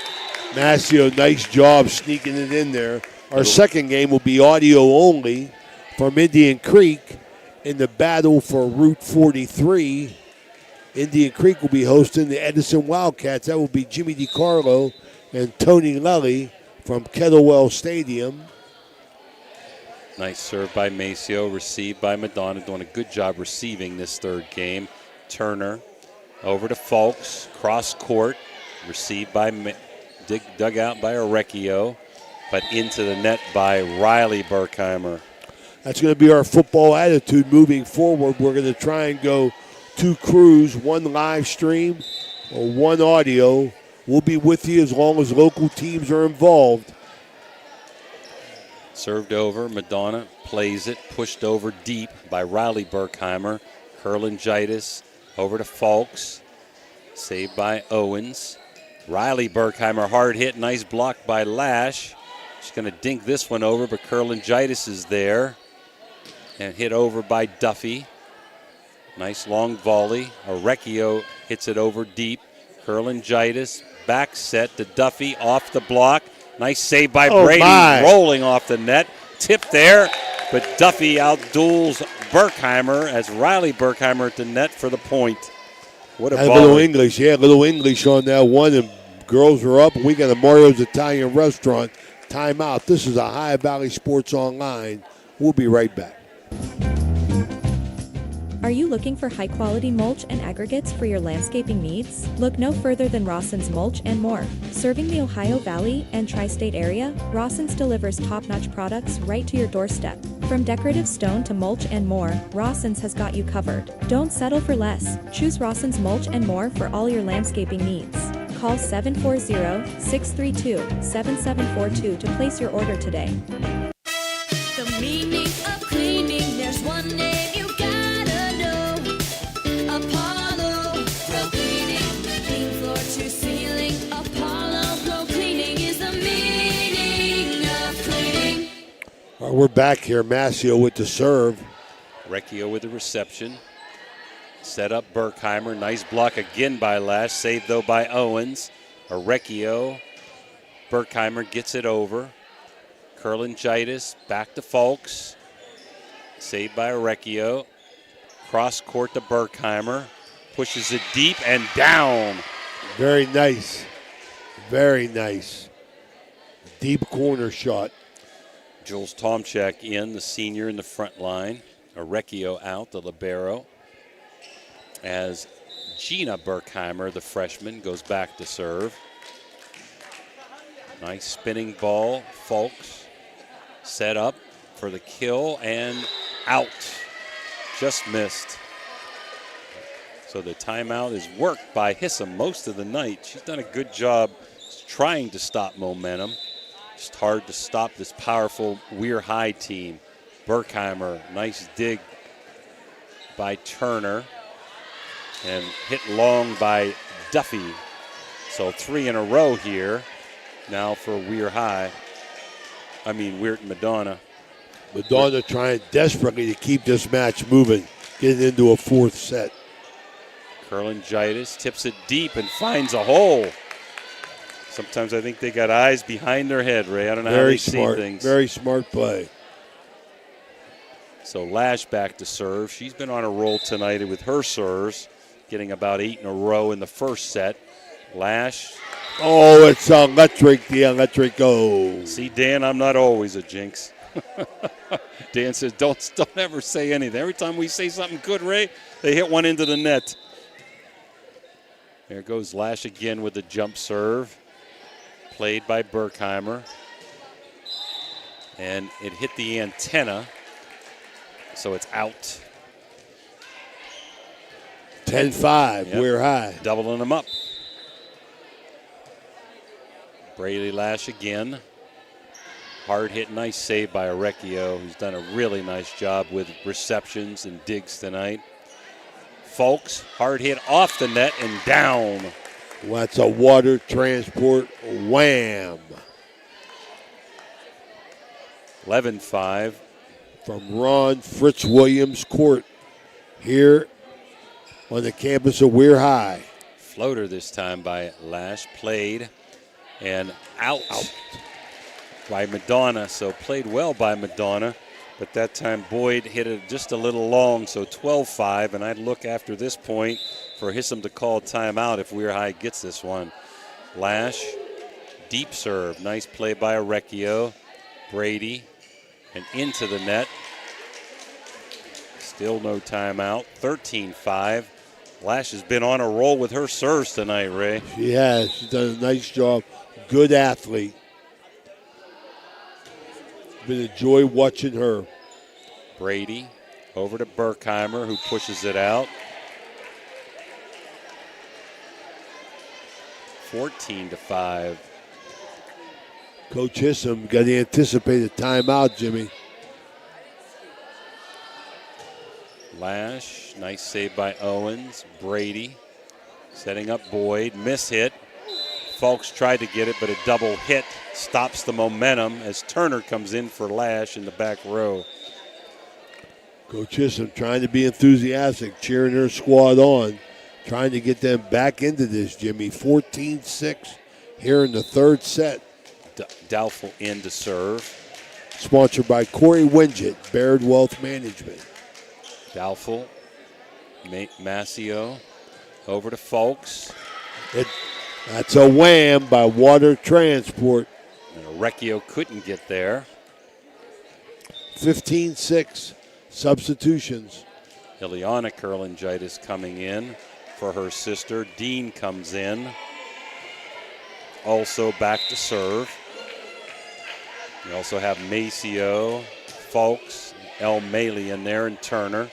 Mascio, nice job sneaking it in there. Our second game will be audio only from Indian Creek in the battle for Route 43. Indian Creek will be hosting the Edison Wildcats. That will be Jimmy DiCarlo and Tony Lelly from Kettlewell Stadium. Nice serve by Maceo, received by Madonna, doing a good job receiving this third game. Turner over to Fulks, cross court, received by dug out by Orecchio, but into the net by Riley Burkheimer. That's going to be our football attitude moving forward. We're going to try and go 2 crews, 1 live stream or 1 audio. We'll be with you as long as local teams are involved. Served over, Madonna plays it, pushed over deep by Riley Burkheimer. Curlingitis over to Fulks, saved by Owens. Riley Burkheimer, hard hit, nice block by Lash. She's going to dink this one over, but Curlingitis is there. And hit over by Duffy. Nice long volley. Orecchio hits it over deep. Curlingitis, back set to Duffy, off the block. Nice save by Brady, rolling off the net. Tip there, but Duffy outduels Burkheimer as Riley Burkheimer at the net for the point. What a ball. Little English, a little English on that one, and girls are up. We got a Mario's Italian Restaurant timeout. This is a High Valley Sports Online. We'll be right back. Are you looking for high-quality mulch and aggregates for your landscaping needs? Look no further than Rawson's Mulch and More. Serving the Ohio Valley and tri-state area, Rawson's delivers top-notch products right to your doorstep. From decorative stone to mulch and more, Rawson's has got you covered. Don't settle for less. Choose Rawson's Mulch and More for all your landscaping needs. Call 740-632-7742 to place your order today. The meaning of cleaning, there's one name you gotta know. Apollo Pro Cleaning. Clean floor to ceiling. Apollo Pro Cleaning is the meaning of cleaning. All right, we're back here. Mascio with the serve. Recchio with the reception. Set up Burkheimer. Nice block again by Lash. Saved, though, by Owens. Orecchio. Burkheimer gets it over. Curlingitis back to Fulks. Saved by Orecchio. Cross court to Burkheimer. Pushes it deep and down. Very nice. Very nice. Deep corner shot. Jules Tomchak in, the senior in the front line. Orecchio out, the libero. As Gina Burkheimer, the freshman, goes back to serve. Nice spinning ball. Fulks set up for the kill and out. Just missed. So the timeout is worked by Hissam most of the night. She's done a good job trying to stop momentum. Just hard to stop this powerful Weir High team. Burkheimer, nice dig by Turner. And hit long by Duffy. So 3 in a row here now for Weir High. Weir Madonna. Madonna trying desperately to keep this match moving, getting into a 4th set. Curlingitis tips it deep and finds a hole. Sometimes I think they got eyes behind their head, Ray. I don't know how they see things. Very smart play. So Lash back to serve. She's been on a roll tonight with her serves, getting about 8 in a row in the first set. Lash. Oh, it's electric, the electrico. See, Dan, I'm not always a jinx. Dan says, don't ever say anything. Every time we say something good, Ray, they hit one into the net. There goes Lash again with the jump serve. Played by Burkheimer. And it hit the antenna, so it's out. 10-5, yep. We're high. Doubling them up. Brady Lash again. Hard hit, nice save by Orecchio, who's done a really nice job with receptions and digs tonight. Fulks, hard hit off the net and down. Well, that's a water transport wham. 11-5. From Ron Fritz Williams Court here on the campus of WEIR High. Floater this time by Lash. Played and out by Madonna. So played well by Madonna. But that time Boyd hit it just a little long, so 12-5. And I'd look after this point for Hissam to call timeout if WEIR High gets this one. Lash, deep serve. Nice play by Orecchio. Brady, and into the net. Still no timeout. 13-5. Lash has been on a roll with her serves tonight, Ray. She has. She's done a nice job. Good athlete. Been a joy watching her. Brady over to Berkheimer, who pushes it out. 14-5. Coach Hissam got to anticipate a timeout, Jimmy. Lash, nice save by Owens. Brady setting up Boyd. Miss hit. Fulks tried to get it, but a double hit stops the momentum as Turner comes in for Lash in the back row. Coach Hissam trying to be enthusiastic, cheering her squad on, trying to get them back into this, Jimmy. 14-6 here in the third set. Doubtful in to serve. Sponsored by Corey Winget, Baird Wealth Management. Doubtful. Mascio over to Fulks. That's a wham by Water Transport. And Orecchio couldn't get there. 15-6 substitutions. Ileana Kurlangitis coming in for her sister. Dean comes in. Also back to serve. We also have Maceo, Fulks, El Maley in there, and Turner.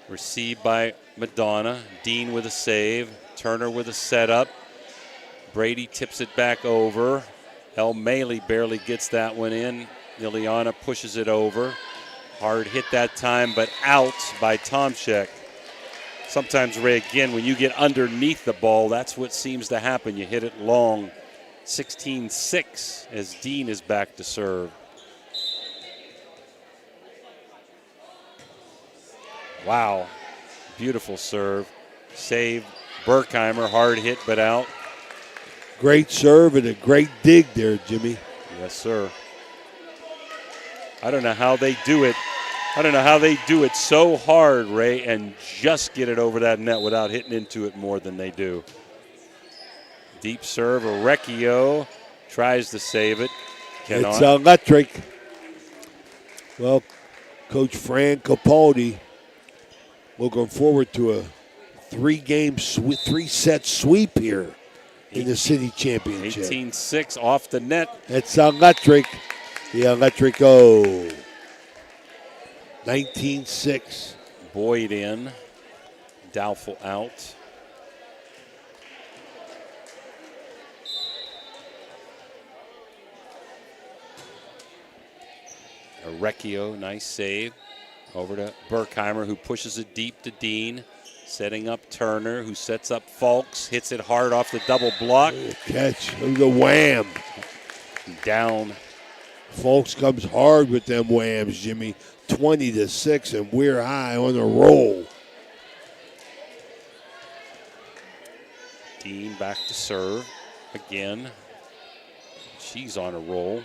Received by Madonna. Dean with a save. Turner with a setup. Brady tips it back over. El Maley barely gets that one in. Ileana pushes it over. Hard hit that time, but out by Tomczyk. Sometimes, Ray, again, when you get underneath the ball, that's what seems to happen. You hit it long. 16-6 as Dean is back to serve. Wow. Beautiful serve. Save. Berkheimer, hard hit, but out. Great serve and a great dig there, Jimmy. Yes, sir. I don't know how they do it. I don't know how they do it so hard, Ray, and just get it over that net without hitting into it more than they do. Deep serve. Orecchio tries to save it. Cannot. It's electric. Well, Coach Fran Capaldi looking forward to a three-set sweep here in the city championship. 18-6 off the net. It's electric. The Electrico. 19-6. Boyd in. Doubtful out. Orecchio, nice save. Over to Berkheimer, who pushes it deep to Dean. Setting up Turner, who sets up Fulks. Hits it hard off the double block. Catch. It was a wham. Down. Fulks comes hard with them whams, Jimmy. 20-6, and WEIR High on a roll. Dean back to serve again. She's on a roll.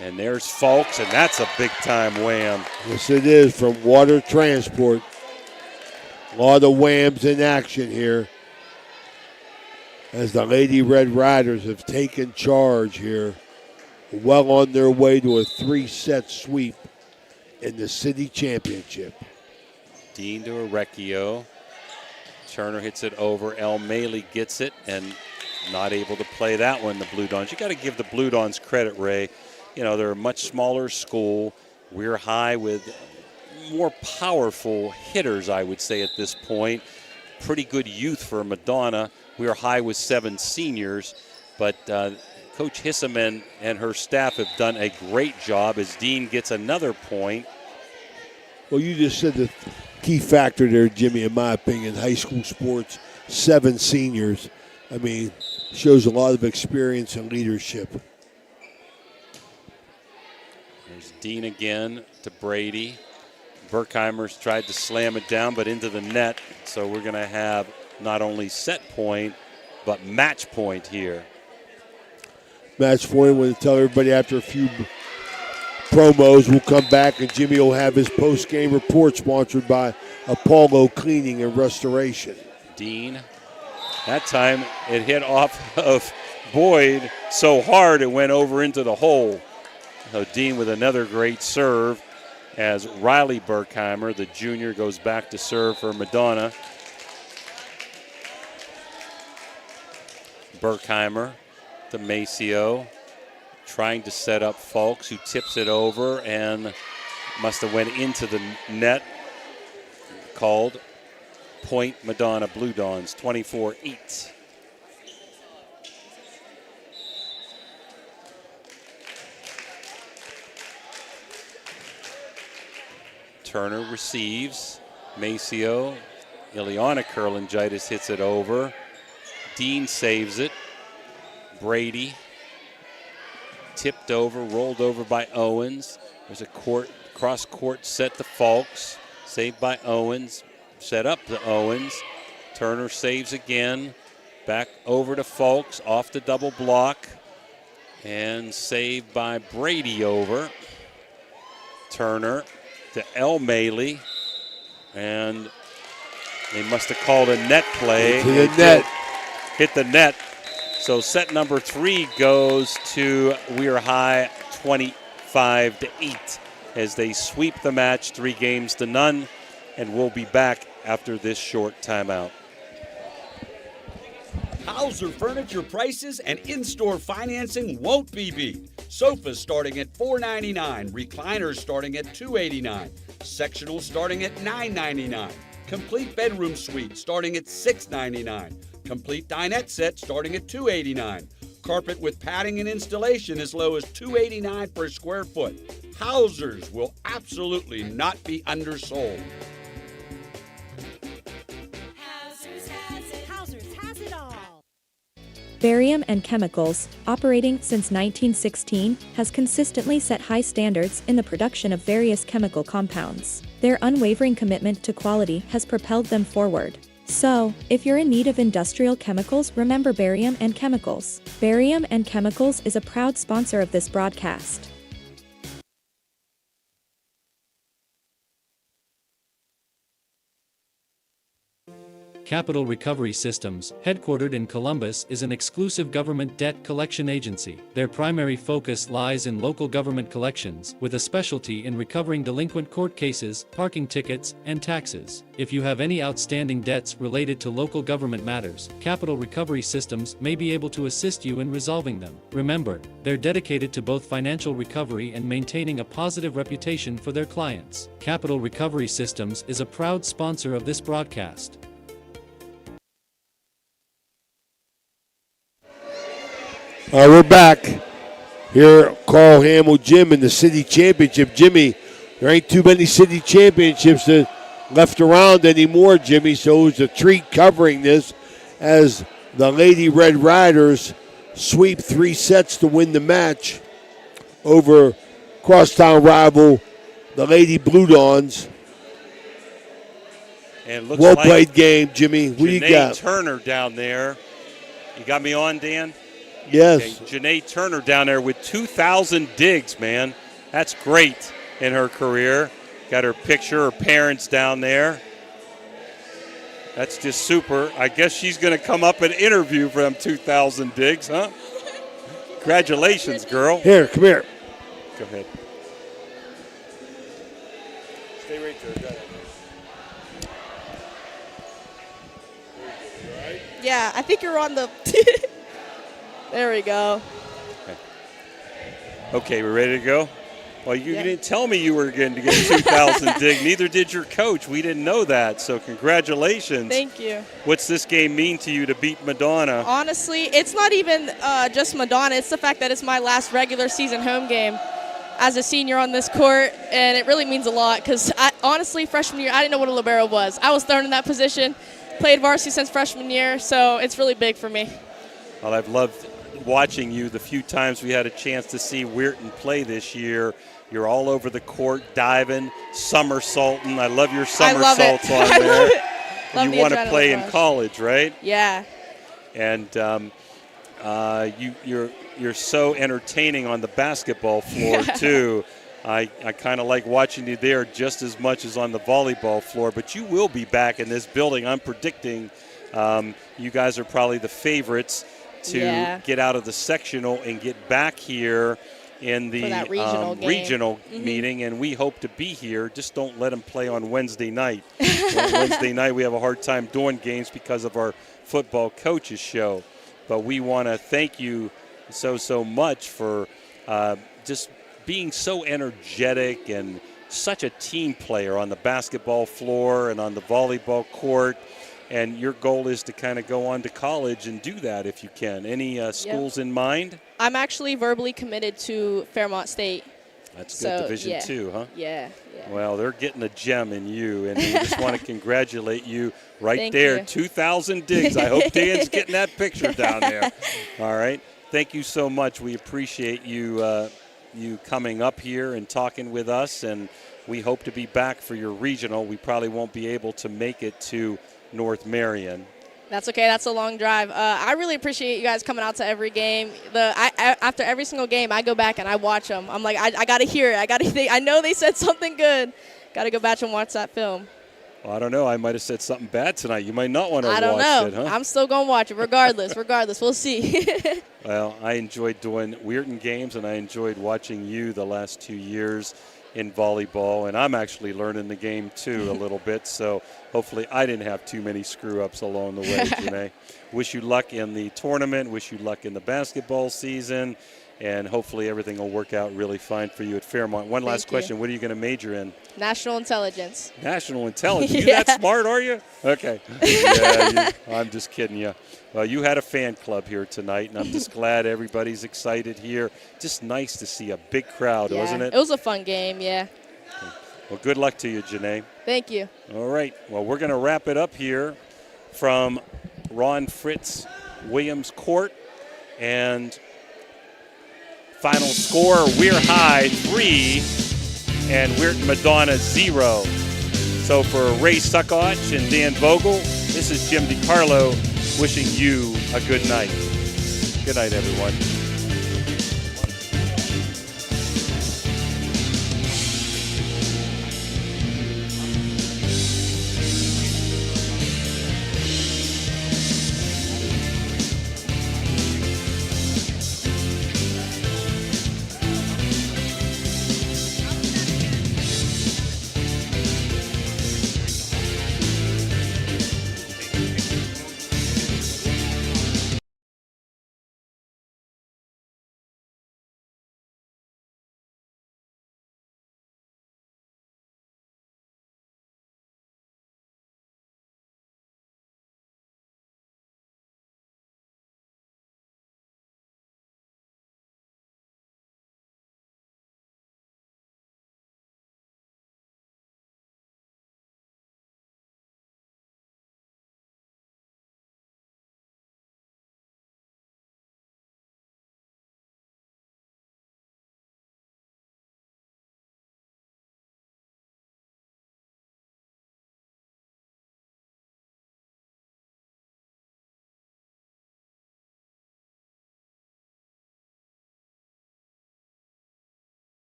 And there's Fulks, and that's a big-time wham. Yes, it is, from Water Transport. A lot of whams in action here as the Lady Red Riders have taken charge here. Well on their way to a three-set sweep in the city championship. Dean to Orecchio. Turner hits it over. El Maley gets it and not able to play that one, the Blue Dons. You got to give the Blue Dons credit, Ray. You know, they're a much smaller school. WEIR High with more powerful hitters, I would say, at this point. Pretty good youth for Madonna. WEIR High with 7 seniors. But Coach Hissam and her staff have done a great job as Dean gets another point. Well, you just said the key factor there, Jimmy, in my opinion, high school sports, 7 seniors. I mean, shows a lot of experience and leadership. There's Dean again to Brady. Berkheimer's tried to slam it down, but into the net. So we're going to have not only set point, but match point here. Match point, we'll tell everybody after a few promos. We'll come back and Jimmy will have his post-game report sponsored by Apollo Cleaning and Restoration. Dean, that time it hit off of Boyd so hard it went over into the hole. So Dean with another great serve as Riley Berkheimer, the junior, goes back to serve for Madonna. Berkheimer to Maceo, trying to set up Fulks, who tips it over and must have went into the net. Called point Madonna Blue Dawns, 24-8. Turner receives. Maceo, Ileana Kurlangitis hits it over. Dean saves it. Brady tipped over, rolled over by Owens. There's a cross-court set to Fulks. Saved by Owens. Set up to Owens. Turner saves again. Back over to Fulks. Off the double block. And saved by Brady over. Turner to El Maley. And they must have called a net play. To the net. Hit the net. So set number 3 goes to WEIR High, 25-8, as they sweep the match 3-0. And we'll be back after this short timeout. Hauser Furniture prices and in-store financing won't be beat. Sofas starting at $4.99, recliners starting at $2.89, sectionals starting at $9.99, complete bedroom suite starting at $6.99. Complete dinette set starting at $2.89. Carpet with padding and installation as low as $2.89 per square foot. Hausers will absolutely not be undersold. Hausers has it all. Barium and Chemicals, operating since 1916, has consistently set high standards in the production of various chemical compounds. Their unwavering commitment to quality has propelled them forward. So, if you're in need of industrial chemicals, remember Barium and Chemicals. Barium and Chemicals is a proud sponsor of this broadcast. Capital Recovery Systems, headquartered in Columbus, is an exclusive government debt collection agency. Their primary focus lies in local government collections, with a specialty in recovering delinquent court cases, parking tickets, and taxes. If you have any outstanding debts related to local government matters, Capital Recovery Systems may be able to assist you in resolving them. Remember, they're dedicated to both financial recovery and maintaining a positive reputation for their clients. Capital Recovery Systems is a proud sponsor of this broadcast. We're back here. Carl Hamill Gym in the city championship. Jimmy, there ain't too many city championships left around anymore, Jimmy, so it's a treat covering this as the Lady Red Riders sweep 3 sets to win the match over crosstown rival, the Lady Blue Dawns. And looks well like played game, Jimmy. What do you got? Turner down there. You got me on, Dan? Yes. Okay. Janae Turner down there with 2,000 digs, man. That's great in her career. Got her picture, her parents down there. That's just super. I guess she's going to come up and interview for them 2,000 digs, huh? Congratulations, girl. Here, come here. Go ahead. Stay right there. Go ahead. Yeah, I think you're on the... There we go. Okay, we're ready to go? Well, you didn't tell me you were going to get 2,000 dig. Neither did your coach. We didn't know that. So congratulations. Thank you. What's this game mean to you to beat Madonna? Honestly, it's not even just Madonna. It's the fact that it's my last regular season home game as a senior on this court, and it really means a lot because, honestly, freshman year, I didn't know what a libero was. I was thrown in that position, played varsity since freshman year, so it's really big for me. Well, I've loved watching you the few times we had a chance to see Weirton play this year. You're all over the court, diving, somersaulting. I love your I love it. somersaults on I there. love it. Love You the want to adrenaline play in rush. college, right? Yeah. And you're so entertaining on the basketball floor too. I kind of like watching you there just as much as on the volleyball floor. But you will be back in this building. I'm predicting you guys are probably the favorites to get out of the sectional and get back here in the For that regional game. regional meeting, and we hope to be here. Just don't let them play on Wednesday night. On Wednesday night, we have a hard time doing games because of our football coaches show. But we want to thank you so much for just being so energetic and such a team player on the basketball floor and on the volleyball court. And your goal is to kind of go on to college and do that if you can. Any schools in mind? I'm actually verbally committed to Fairmont State. That's good. Division II, huh? Yeah. Well, they're getting a gem in you, and we just want to congratulate you right Thank there. you. 2,000 digs. I hope Dan's getting that picture down there. All right. Thank you so much. We appreciate you you coming up here and talking with us, and we hope to be back for your regional. We probably won't be able to make it to North Marion. That's okay. That's a long drive. I really appreciate you guys coming out to every game. After every single game, I go back and I watch them. I'm like, I got to hear it. I know they said something good. Got to go back and watch that film. Well, I don't know. I might have said something bad tonight. You might not want to watch I don't know. it, huh? I'm still going to watch it regardless. We'll see. Well, I enjoyed doing Weirton games, and I enjoyed watching you the last 2 years in volleyball, and I'm actually learning the game too a little bit, so hopefully I didn't have too many screw-ups along the way, Janae. Wish you luck in the tournament, wish you luck in the basketball season, and hopefully everything will work out really fine for you at Fairmont. One last question, what are you going to major in? National Intelligence. National Intelligence? You that smart, are you? Okay. Yeah, I'm just kidding you. Well, you had a fan club here tonight, and I'm just glad everybody's excited here. Just nice to see a big crowd, wasn't it? It was a fun game, yeah. Well, good luck to you, Janae. Thank you. All right. Well, we're going to wrap it up here from Ron Fritz Williams Court. And final score, Weir High 3 and Weirton Madonna 0. So for Ray Suckoch and Dan Vogel, this is Jim DiCarlo wishing you a good night. Good night, everyone.